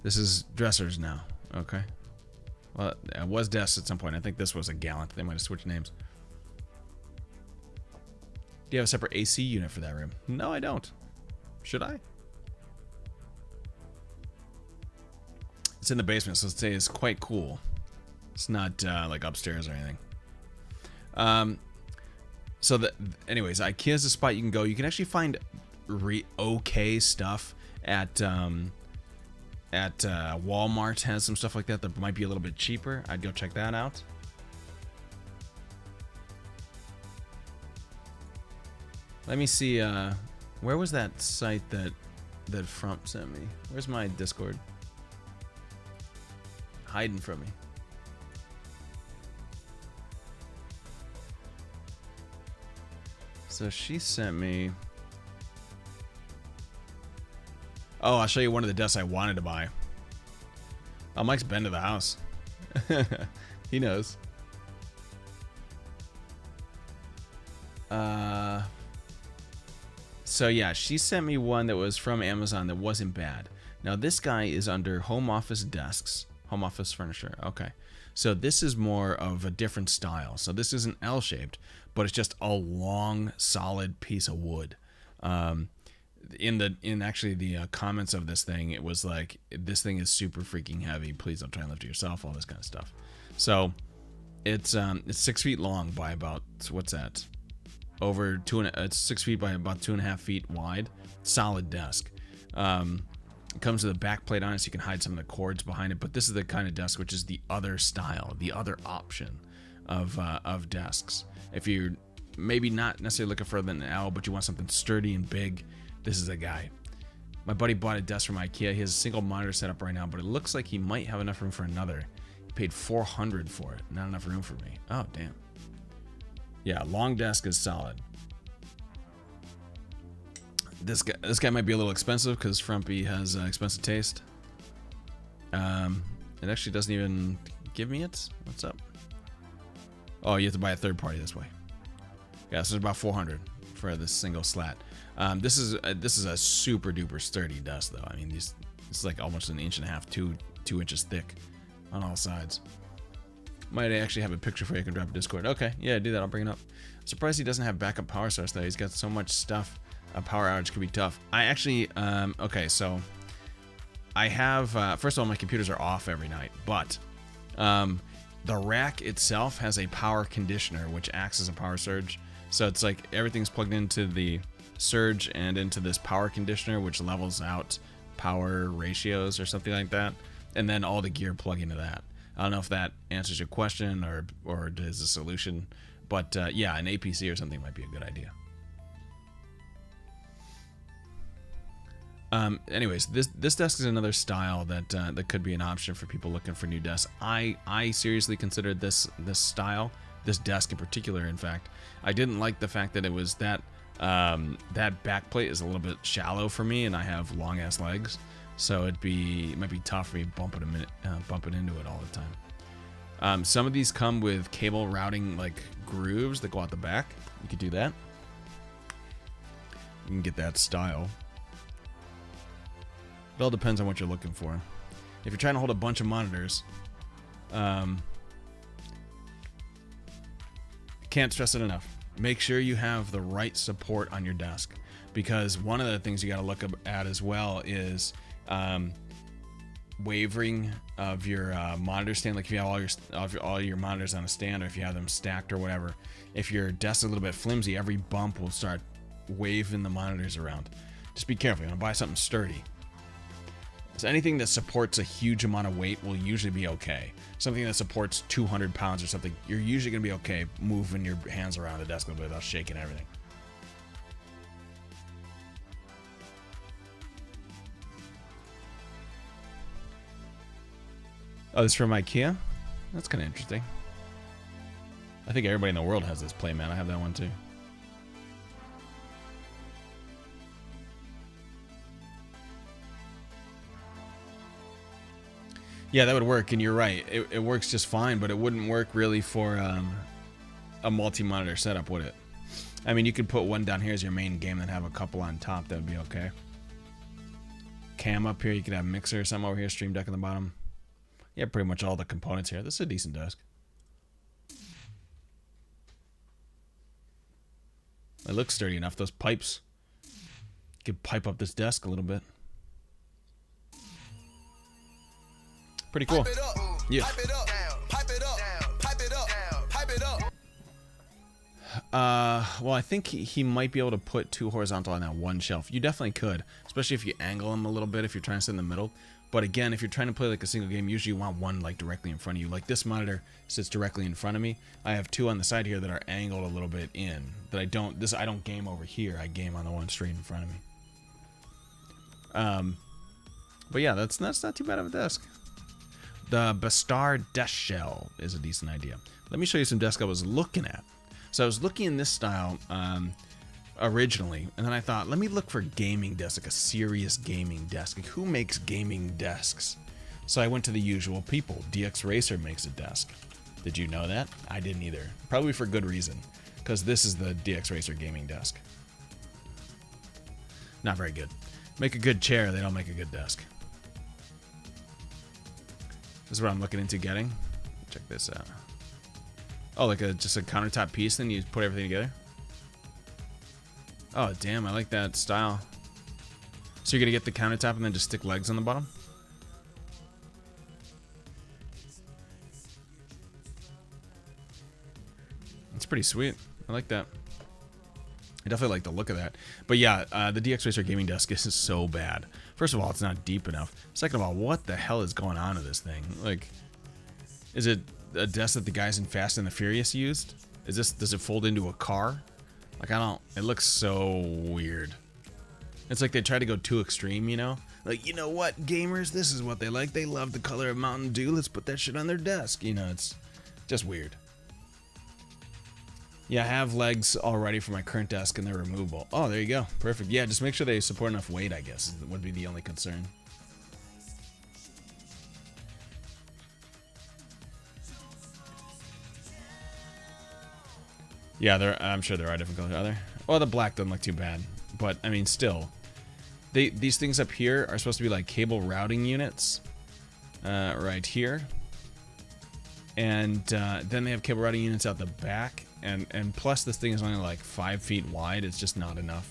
This is dressers now. Okay. Well, it was desks at some point. I think this was a Gallant. They might have switched names. Do you have a separate AC unit for that room? No, I don't. Should I? It's in the basement, so let's say it's quite cool. It's not like upstairs or anything. Anyways, IKEA is a spot you can go. You can actually find okay stuff at Walmart. Has some stuff like that might be a little bit cheaper. I'd go check that out. Let me see. Where was that site that Frump sent me? Where's my Discord? Hiding from me. So she sent me. Oh, I'll show you one of the desks I wanted to buy. Oh, Mike's been to the house. He knows. So yeah, she sent me one that was from Amazon that wasn't bad. Now this guy is under home office desks, home office furniture. Okay. So this is more of a different style. So this isn't L-shaped, but it's just a long, solid piece of wood. In actually the comments of this thing, it was like, this thing is super freaking heavy. Please don't try and lift it yourself. All this kind of stuff. So it's 6 feet long by about, what's that? Over it's 6 feet by about 2.5 feet wide. Solid desk. It comes with a back plate on it, so you can hide some of the cords behind it. But this is the kind of desk which is the other style, the other option of desks. If you're maybe not necessarily looking for an L, but you want something sturdy and big, this is a guy. My buddy bought a desk from IKEA. He has a single monitor set up right now, but it looks like he might have enough room for another. He paid $400 for it. Not enough room for me. Oh, damn. Yeah, long desk is solid. This guy might be a little expensive because Frumpy has expensive taste. It actually doesn't even give me it. What's up? Oh, you have to buy a third party this way. Yeah, so it's about $400 for this single slat. This is a super duper sturdy desk though. I mean, this is like almost 1.5 inches, 2 inches thick on all sides. Might actually have a picture for you. I can drop a Discord. Okay, yeah, do that. I'll bring it up. Surprised he doesn't have backup power source though. He's got so much stuff. A power outage could be tough. I actually, okay, so I have, first of all, my computers are off every night, but the rack itself has a power conditioner, which acts as a power surge. So it's like everything's plugged into the surge and into this power conditioner, which levels out power ratios or something like that. And then all the gear plug into that. I don't know if that answers your question or is a solution, but yeah, an APC or something might be a good idea. Anyways, this desk is another style that could be an option for people looking for new desks. I seriously considered this style, this desk in particular. In fact, I didn't like the fact that it was that back plate is a little bit shallow for me, and I have long ass legs, so it might be tough for me bumping into it all the time. Some of these come with cable routing like grooves that go out the back. You could do that. You can get that style. It all depends on what you're looking for. If you're trying to hold a bunch of monitors, can't stress it enough. Make sure you have the right support on your desk, because one of the things you got to look at as well is wavering of your monitor stand. Like if you have all your monitors on a stand, or if you have them stacked or whatever, if your desk is a little bit flimsy, every bump will start waving the monitors around. Just be careful. You want to buy something sturdy. So anything that supports a huge amount of weight will usually be okay. Something that supports 200 pounds or something, you're usually going to be okay moving your hands around the desk a little bit without shaking everything. Oh, this is from IKEA? That's kind of interesting. I think everybody in the world has this playmat. I have that one too. Yeah, that would work, and you're right. It works just fine, but it wouldn't work really for a multi-monitor setup, would it? I mean, you could put one down here as your main game and have a couple on top. That would be okay. Cam up here. You could have mixer or something over here. Stream Deck on the bottom. Yeah, pretty much all the components here. This is a decent desk. It looks sturdy enough. Those pipes. You could pipe up this desk a little bit. Pretty cool. Yeah. Well, I think he might be able to put two horizontal on that one shelf. You definitely could, especially if you angle them a little bit if you're trying to sit in the middle. But again, if you're trying to play like a single game, usually you want one like directly in front of you. Like this monitor sits directly in front of me. I have two on the side here that are angled a little bit in. That I don't game over here. I game on the one straight in front of me. But yeah, that's not too bad of a desk. The Bastar desk shell is a decent idea. Let me show you some desks I was looking at. So I was looking in this style originally, and then I thought, let me look for gaming desk, like a serious gaming desk. Like, who makes gaming desks? So I went to the usual people. DX Racer makes a desk. Did you know that? I didn't either. Probably for good reason, because this is the DX Racer gaming desk. Not very good. Make a good chair, they don't make a good desk. This is what I'm looking into getting. Check this out. Oh, like just a countertop piece, then you put everything together? Oh, damn, I like that style. So you're going to get the countertop and then just stick legs on the bottom? It's pretty sweet. I like that. I definitely like the look of that. But yeah, the DX Racer gaming desk is so bad. First of all, it's not deep enough. Second of all, what the hell is going on to this thing? Like, is it a desk that the guys in Fast and the Furious used? Does it fold into a car? Like, it looks so weird. It's like they try to go too extreme, you know? Like, you know what, gamers, this is what they like. They love the color of Mountain Dew. Let's put that shit on their desk. You know, it's just weird. Yeah, I have legs all ready for my current desk, and they're removable. Oh, there you go. Perfect. Yeah, just make sure they support enough weight, I guess, would be the only concern. Yeah, I'm sure there are different colors. Are there? Well, the black doesn't look too bad. But, I mean, still. These things up here are supposed to be like cable routing units. Right here. And then they have cable routing units out the back. And plus this thing is only like 5 feet wide. It's just not enough.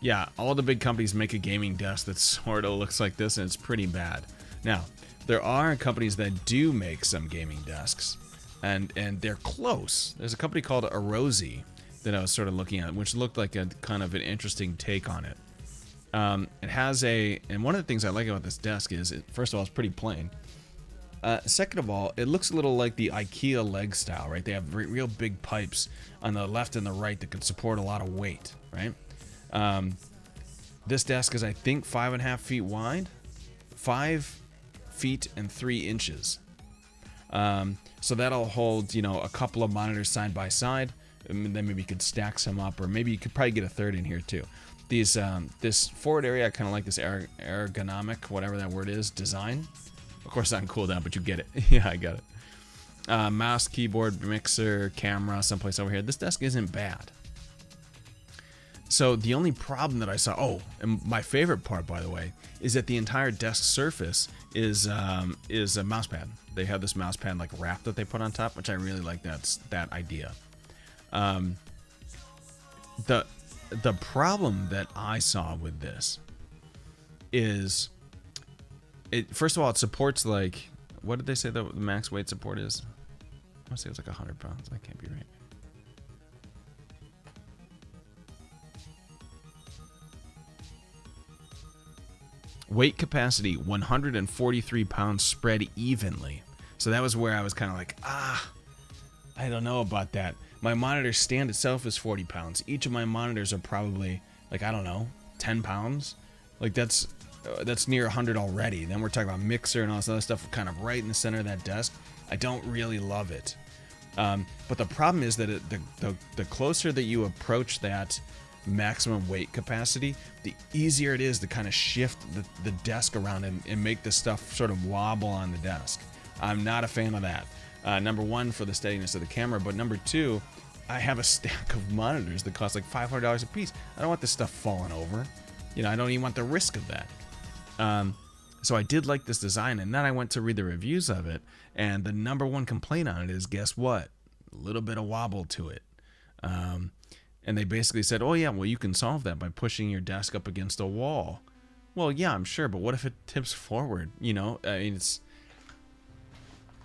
Yeah, all the big companies make a gaming desk that sort of looks like this, and it's pretty bad. Now, there are companies that do make some gaming desks, and they're close. There's a company called Erosi that I was sort of looking at, which looked like a kind of an interesting take on it. It has and one of the things I like about this desk is, first of all, it's pretty plain. Second of all, it looks a little like the IKEA leg style, right? They have real big pipes on the left and the right that can support a lot of weight, right? This desk is, I think, 5.5 feet wide, 5 feet and 3 inches. So that'll hold, you know, a couple of monitors side by side, and then maybe you could stack some up, or maybe you could probably get a third in here too. This forward area, I kind of like this ergonomic, whatever that word is, design. Of course, not cool down, but you get it. Yeah, I got it. Mouse, keyboard, mixer, camera, someplace over here. This desk isn't bad. So the only problem that I saw, and my favorite part, by the way, is that the entire desk surface is a mouse pad. They have this mouse pad like wrap that they put on top, which I really like. That idea. The problem that I saw with this is, first of all, it supports like, what did they say the max weight support is? I want to say it's like 100 pounds. That can't be right. Weight capacity, 143 pounds spread evenly. So that was where I was kind of like, I don't know about that. My monitor stand itself is 40 pounds. Each of my monitors are probably, like, I don't know, 10 pounds. Like, that's near 100 already. Then we're talking about mixer and all this other stuff kind of right in the center of that desk. I don't really love it. But the problem is that the closer that you approach that maximum weight capacity, the easier it is to kind of shift the desk around and make the stuff sort of wobble on the desk. I'm not a fan of that. Number one, for the steadiness of the camera, but number two, I have a stack of monitors that cost like $500 a piece. I don't want this stuff falling over. You know, I don't even want the risk of that. So I did like this design, and then I went to read the reviews of it, and the number one complaint on it is, guess what? A little bit of wobble to it. And they basically said, oh yeah, well, you can solve that by pushing your desk up against a wall. Well, yeah, I'm sure, but what if it tips forward? You know, I mean,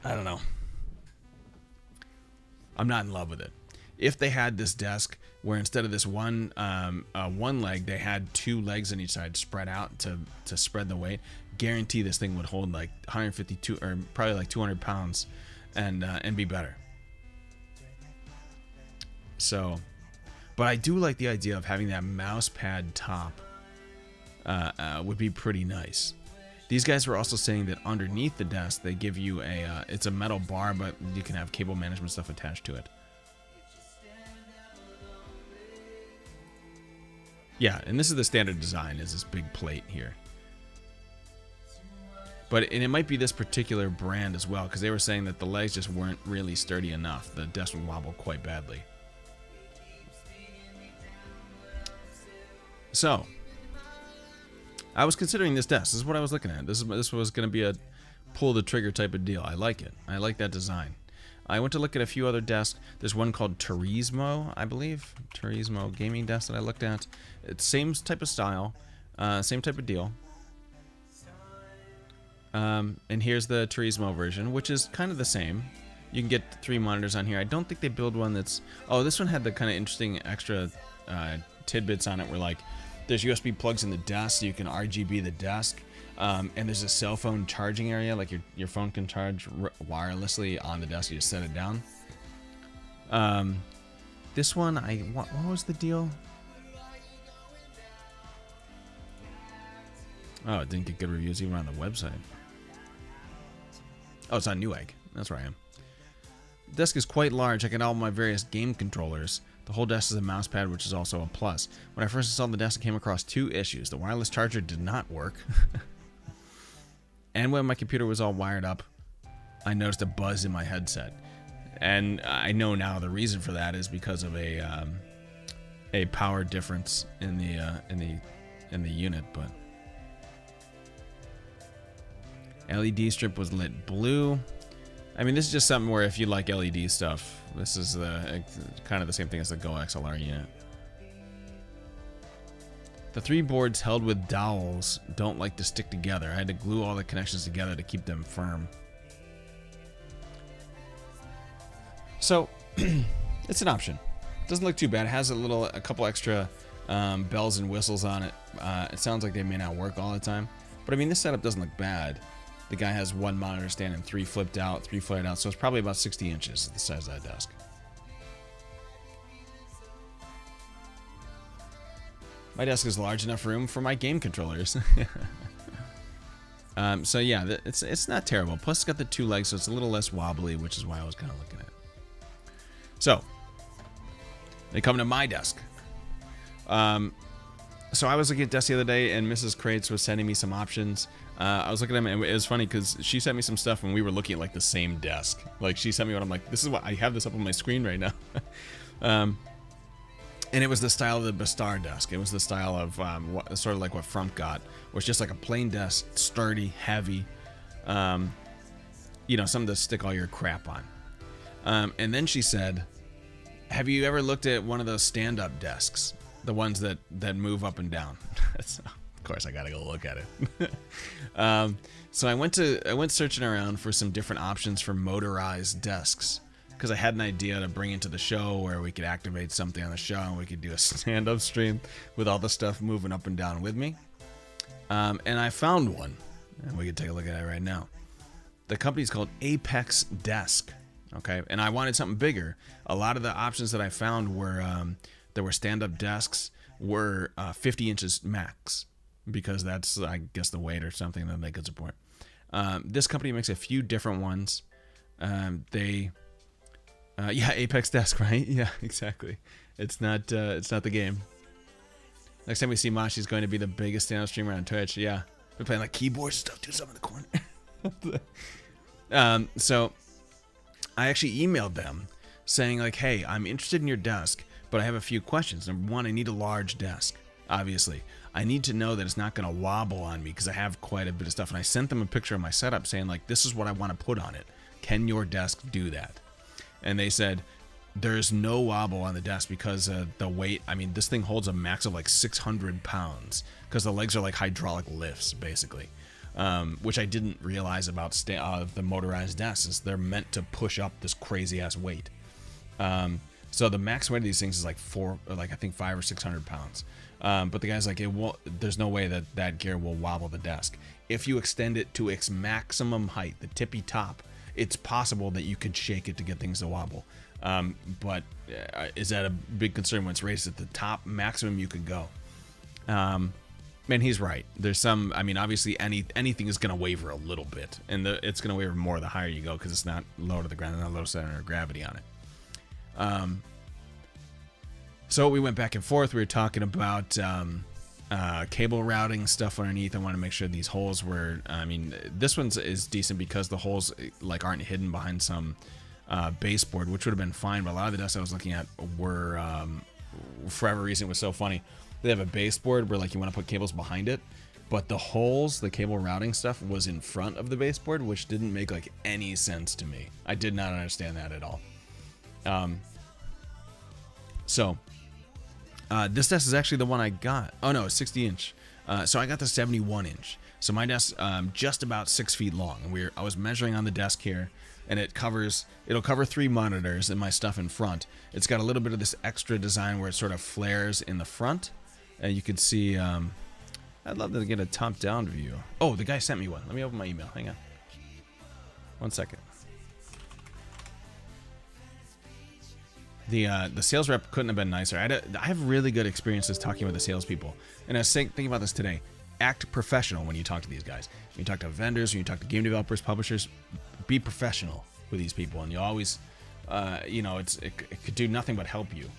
I don't know. I'm not in love with it. If they had this desk where instead of this one leg, they had two legs on each side spread out to spread the weight, guarantee this thing would hold like 152 or probably like 200 pounds and be better. So, but I do like the idea of having that mouse pad top. Would be pretty nice. These guys were also saying that underneath the desk they give you it's a metal bar, but you can have cable management stuff attached to it. Yeah, and this is the standard design, is this big plate here. And it might be this particular brand as well, because they were saying that the legs just weren't really sturdy enough. The desk would wobble quite badly. So, I was considering this desk. This is what I was looking at. This was going to be a pull the trigger type of deal. I like it. I like that design. I went to look at a few other desks. There's one called Turismo, I believe. Turismo gaming desk that I looked at. It's same type of style, same type of deal. And here's the Turismo version, which is kind of the same. You can get 3 monitors on here. I don't think they build one that's... Oh, this one had the kind of interesting extra tidbits on it where, like, there's USB plugs in the desk, so you can RGB the desk. And there's a cell phone charging area, like your phone can charge wirelessly on the desk. You just set it down. This one, what was the deal? Oh, it didn't get good reviews even on the website. Oh, it's on Newegg. That's where I am. The desk is quite large. I can all my various game controllers. The whole desk is a mouse pad, which is also a plus. When I first installed the desk, I came across 2 issues. The wireless charger did not work. And when my computer was all wired up, I noticed a buzz in my headset. And I know now the reason for that is because of a power difference in the unit. But LED strip was lit blue. I mean, this is just something where if you like LED stuff, this is kind of the same thing as the Go XLR unit. The 3 boards held with dowels don't like to stick together. I had to glue all the connections together to keep them firm. So, it's an option. Doesn't look too bad. It has a couple extra bells and whistles on it. It sounds like they may not work all the time. But I mean, this setup doesn't look bad. The guy has 1 monitor stand and 3 flipped out, 3 flared out, so it's probably about 60 inches, the size of that desk. My desk is large enough room for my game controllers. So yeah, it's not terrible. Plus it's got the 2 legs, so it's a little less wobbly, which is why I was kind of looking at it. So, they come to my desk. So I was looking at desks the other day, and Mrs. Crates was sending me some options. I was looking at them, and it was funny because she sent me some stuff, and we were looking at like the same desk. Like she sent me what I'm like, this is what I have this up on my screen right now. And it was the style of the Bastar desk. It was the style of sort of like what Frump got, where it's just like a plain desk, sturdy, heavy, you know, something to stick all your crap on. And then she said, have you ever looked at one of those stand-up desks? The ones that move up and down. So, of course, I gotta go look at it. So I went searching around for some different options for motorized desks, because I had an idea to bring into the show where we could activate something on the show and we could do a stand-up stream with all the stuff moving up and down with me. And I found one, and we can take a look at it right now. The company's called Apex Desk. Okay, and I wanted something bigger. A lot of the options that I found were there were stand-up desks were 50 inches max, because that's, I guess, the weight or something that they could support. This company makes a few different ones. Yeah, Apex Desk, right? Yeah, exactly. It's not the game. Next time we see Mosh, he's going to be the biggest stand-up streamer on Twitch. Yeah, we're playing like keyboard stuff, do something in the corner. So I actually emailed them saying like, hey, I'm interested in your desk, but I have a few questions. Number one, I need a large desk, obviously. I need to know that it's not going to wobble on me because I have quite a bit of stuff. And I sent them a picture of my setup saying like, this is what I want to put on it. Can your desk do that? And they said, there's no wobble on the desk because the weight, I mean, this thing holds a max of like 600 pounds because the legs are like hydraulic lifts, basically. Which I didn't realize about the motorized desks, is they're meant to push up this crazy ass weight. So the max weight of these things is like I think 500 or 600 pounds. But the guy's like, there's no way that gear will wobble the desk. If you extend it to its maximum height, the tippy top, it's possible that you could shake it to get things to wobble. But is that a big concern when it's raised at the top maximum you could go? Man, he's right. There's some, I mean, obviously anything is going to waver a little bit, and it's going to waver more the higher you go because it's not low to the ground, not low center of gravity on it. So we went back and forth. We were talking about cable routing stuff underneath. I want to make sure these holes were, I mean, this one is decent because the holes like aren't hidden behind some baseboard, which would have been fine. But a lot of the desks I was looking at were, for whatever reason, it was so funny. They have a baseboard where like you want to put cables behind it, but the holes, the cable routing stuff was in front of the baseboard, which didn't make like any sense to me. I did not understand that at all. This desk is actually the one I got. Oh no, it's 60 inch. So I got the 71 inch. So my desk just about 6 feet long. And I was measuring on the desk here, and it'll cover 3 monitors and my stuff in front. It's got a little bit of this extra design where it sort of flares in the front. And you can see, I'd love to get a top-down view. Oh, the guy sent me one. Let me open my email. Hang on. 1 second. The sales rep couldn't have been nicer. I have really good experiences talking with the salespeople. And I was thinking about this today. Act professional when you talk to these guys. When you talk to vendors, when you talk to game developers, publishers, be professional with these people. And you always, it could do nothing but help you.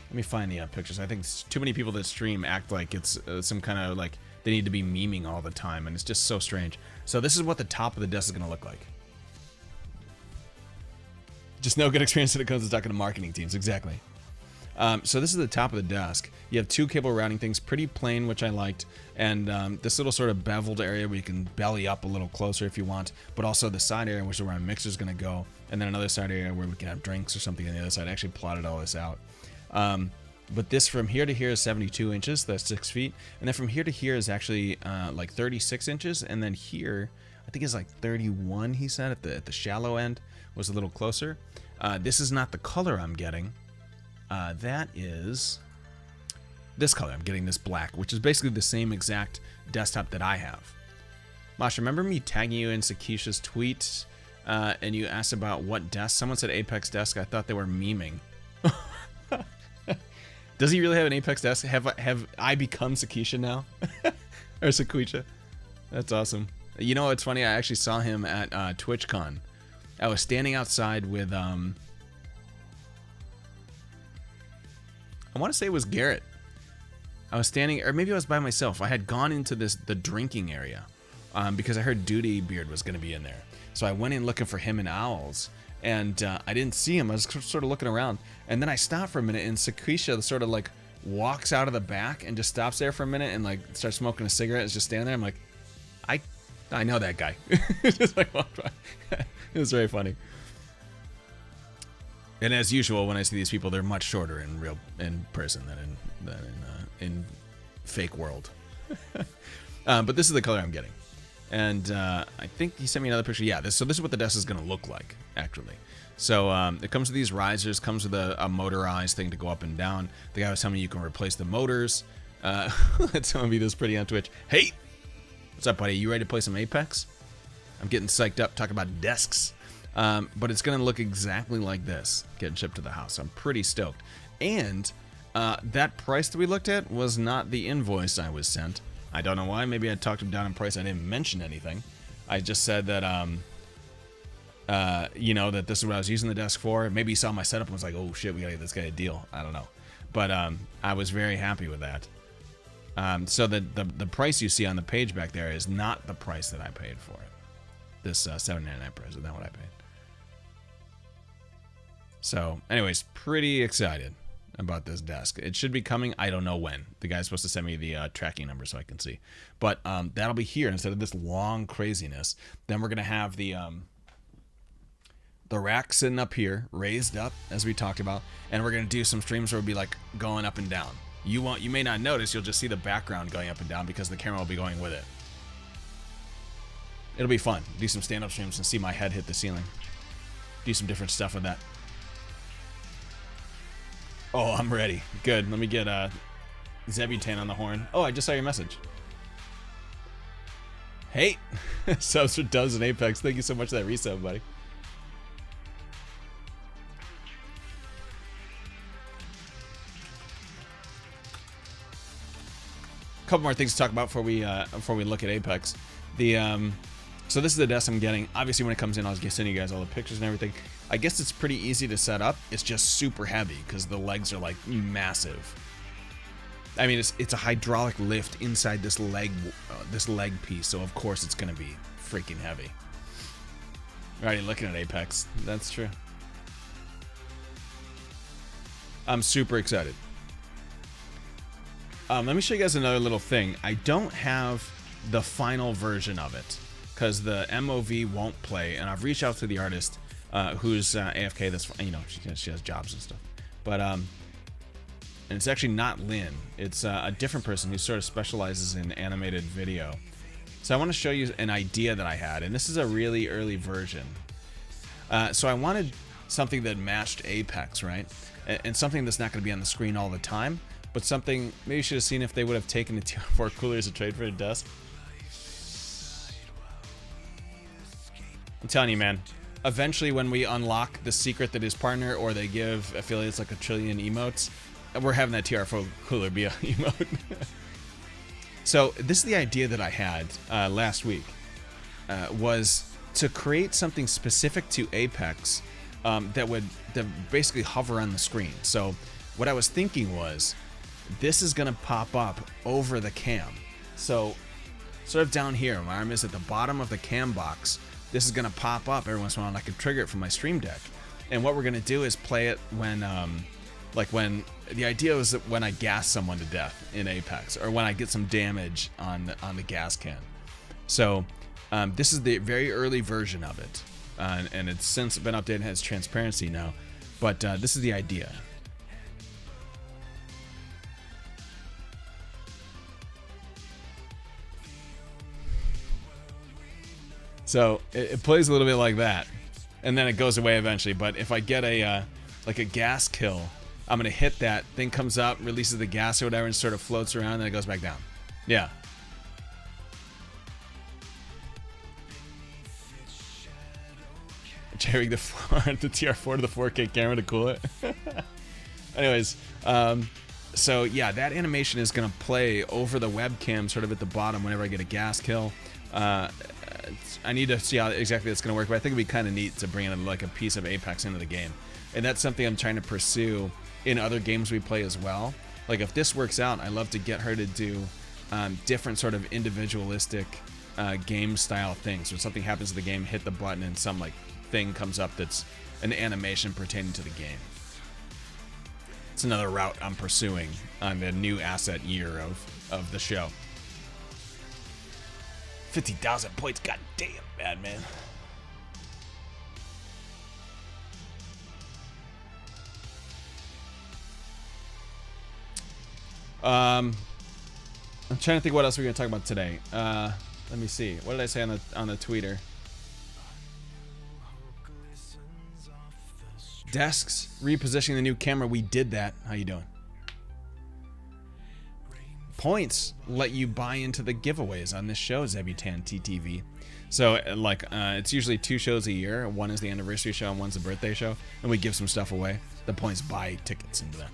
Let me find the pictures. I think too many people that stream act like it's some kind of like they need to be memeing all the time, and it's just so strange. So this is what the top of the desk is going to look like. Just no good experience when it comes to talking to marketing teams. Exactly. So this is the top of the desk. You have 2 cable routing things, pretty plain, which I liked, and this little sort of beveled area where you can belly up a little closer if you want, but also the side area, which is where our mixer is going to go, and then another side area where we can have drinks or something on the other side. I actually plotted all this out. But this from here to here is 72 inches, that's 6 feet. And then from here to here is actually like 36 inches. And then here, I think it's like 31, he said, at the shallow end was a little closer. This is not the color I'm getting. That is this color. I'm getting this black, which is basically the same exact desktop that I have. Mosh, remember me tagging you in Sakisha's tweet and you asked about what desk? Someone said Apex Desk. I thought they were memeing. Does he really have an Apex desk? Have I become Sakisha now? Or Sakisha? That's awesome. You know, it's funny. I actually saw him at TwitchCon. I was standing outside with, I want to say it was Garrett. I was standing, or maybe I was by myself. I had gone into the drinking area because I heard Duty Beard was going to be in there. So I went in looking for him and Owls. And I didn't see him. I was sort of looking around. And then I stopped for a minute, and Sakisha sort of like walks out of the back and just stops there for a minute and like starts smoking a cigarette. It's just standing there. I'm like, I know that guy. Just like walked by. It was very funny. And as usual, when I see these people, they're much shorter in person than in fake world. But this is the color I'm getting. And I think he sent me another picture. Yeah, so this is what the desk is going to look like, actually. So it comes with these risers, comes with a motorized thing to go up and down. The guy was telling me you can replace the motors Let someone be this pretty on Twitch. Hey! What's up, buddy? You ready to play some Apex? I'm getting psyched up talking about desks. But it's going to look exactly like this, getting shipped to the house. I'm pretty stoked. And that price that we looked at was not the invoice I was sent. I don't know why. Maybe I talked him down in price. I didn't mention anything. I just said that, you know, that this is what I was using the desk for. Maybe he saw my setup and was like, oh shit, we gotta get this guy a deal. I don't know. But I was very happy with that. So the price you see on the page back there is not the price that I paid for it. This $7.99 price is not what I paid. So, anyways, pretty excited about this desk. It should be coming. I don't know when. The guy's supposed to send me the tracking number so I can see. But that'll be here instead of this long craziness. Then we're gonna have the rack sitting up here, raised up, as we talked about, and we're gonna do some streams where it'll be like going up and down. You may not notice. You'll just see the background going up and down because the camera will be going with it. It'll be fun. Do some stand-up streams and see my head hit the ceiling. Do some different stuff with that. Oh, I'm ready. Good. Let me get Zebutan on the horn. Oh, I just saw your message. Hey! Subs for Dubs and Apex. Thank you so much for that resub, buddy. Couple more things to talk about before we look at Apex. So this is the desk I'm getting. Obviously, when it comes in, I'll send you guys all the pictures and everything. I guess it's pretty easy to set up. It's just super heavy because the legs are like massive. I mean, it's a hydraulic lift inside this leg piece, so of course it's gonna be freaking heavy. Alrighty, looking at Apex. That's true. I'm super excited. Let me show you guys another little thing. I don't have the final version of it because the MOV won't play, and I've reached out to the artist who's AFK. That's, you know, she has jobs and stuff, but and it's actually not Lynn. It's a different person who sort of specializes in animated video. So I want to show you an idea that I had, and this is a really early version. So I wanted something that matched Apex, right? And something that's not going to be on the screen all the time, but something maybe you should have seen if they would have taken the TR4 cooler as a trade for a desk. I'm telling you, man. Eventually, when we unlock the secret that is partner, or they give affiliates like a trillion emotes, we're having that TR4 cooler be a emote. So this is the idea that I had last week, was to create something specific to Apex that would basically hover on the screen. So what I was thinking was, this is going to pop up over the cam. So sort of down here, my arm is at the bottom of the cam box. This is going to pop up every once in a while, and I can trigger it from my stream deck. And what we're going to do is play it when, the idea is that when I gas someone to death in Apex, or when I get some damage on the gas can. So this is the very early version of it, and it's since been updated and has transparency now. But this is the idea. So it plays a little bit like that, and then it goes away eventually. But if I get a like a gas kill, I'm gonna hit that thing, comes up, releases the gas or whatever, and sort of floats around, and then it goes back down. Yeah. Jamming the TR4 to the 4K camera to cool it. Anyways, so yeah, that animation is gonna play over the webcam, sort of at the bottom whenever I get a gas kill. I need to see how exactly that's going to work, but I think it'd be kind of neat to bring in like a piece of Apex into the game. And that's something I'm trying to pursue in other games we play as well. Like if this works out, I'd love to get her to do different sort of individualistic game style things. When something happens to the game, hit the button and some like thing comes up that's an animation pertaining to the game. It's another route I'm pursuing on the new asset year of the show. 50,000 points, goddamn, bad man. I'm trying to think what else we're gonna talk about today. Let me see. What did I say on the tweeter? Desks, repositioning the new camera. We did that. How you doing? points let you buy into the giveaways on this show, Zebutan TTV. So like it's usually 2 shows a year. One is the anniversary show and one's the birthday show, and we give some stuff away. The points buy tickets into that.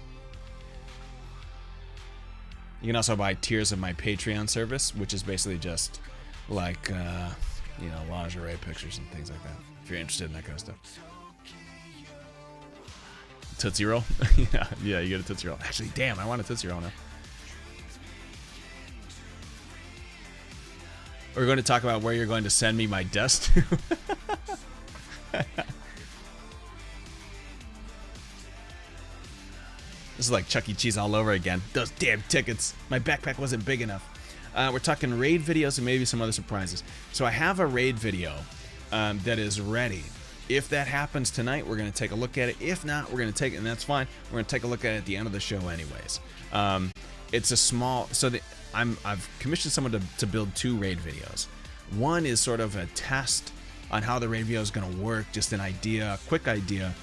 You can also buy tiers of my Patreon service, which is basically just like you know, lingerie pictures and things like that, if you're interested in that kind of stuff. Tootsie Roll? yeah, you get a Tootsie Roll. Actually, damn, I want a Tootsie Roll now. We're going to talk about where you're going to send me my dust to. This is like Chuck E. Cheese all over again. Those damn tickets. My backpack wasn't big enough. We're talking raid videos and maybe some other surprises. So I have a raid video that is ready. If that happens tonight, we're going to take a look at it. If not, we're going to take it, and that's fine. We're going to take a look at it at the end of the show anyways. It's a small... So I've commissioned someone to build 2 raid videos. One is sort of a test on how the raid video is going to work, just an idea, a quick idea.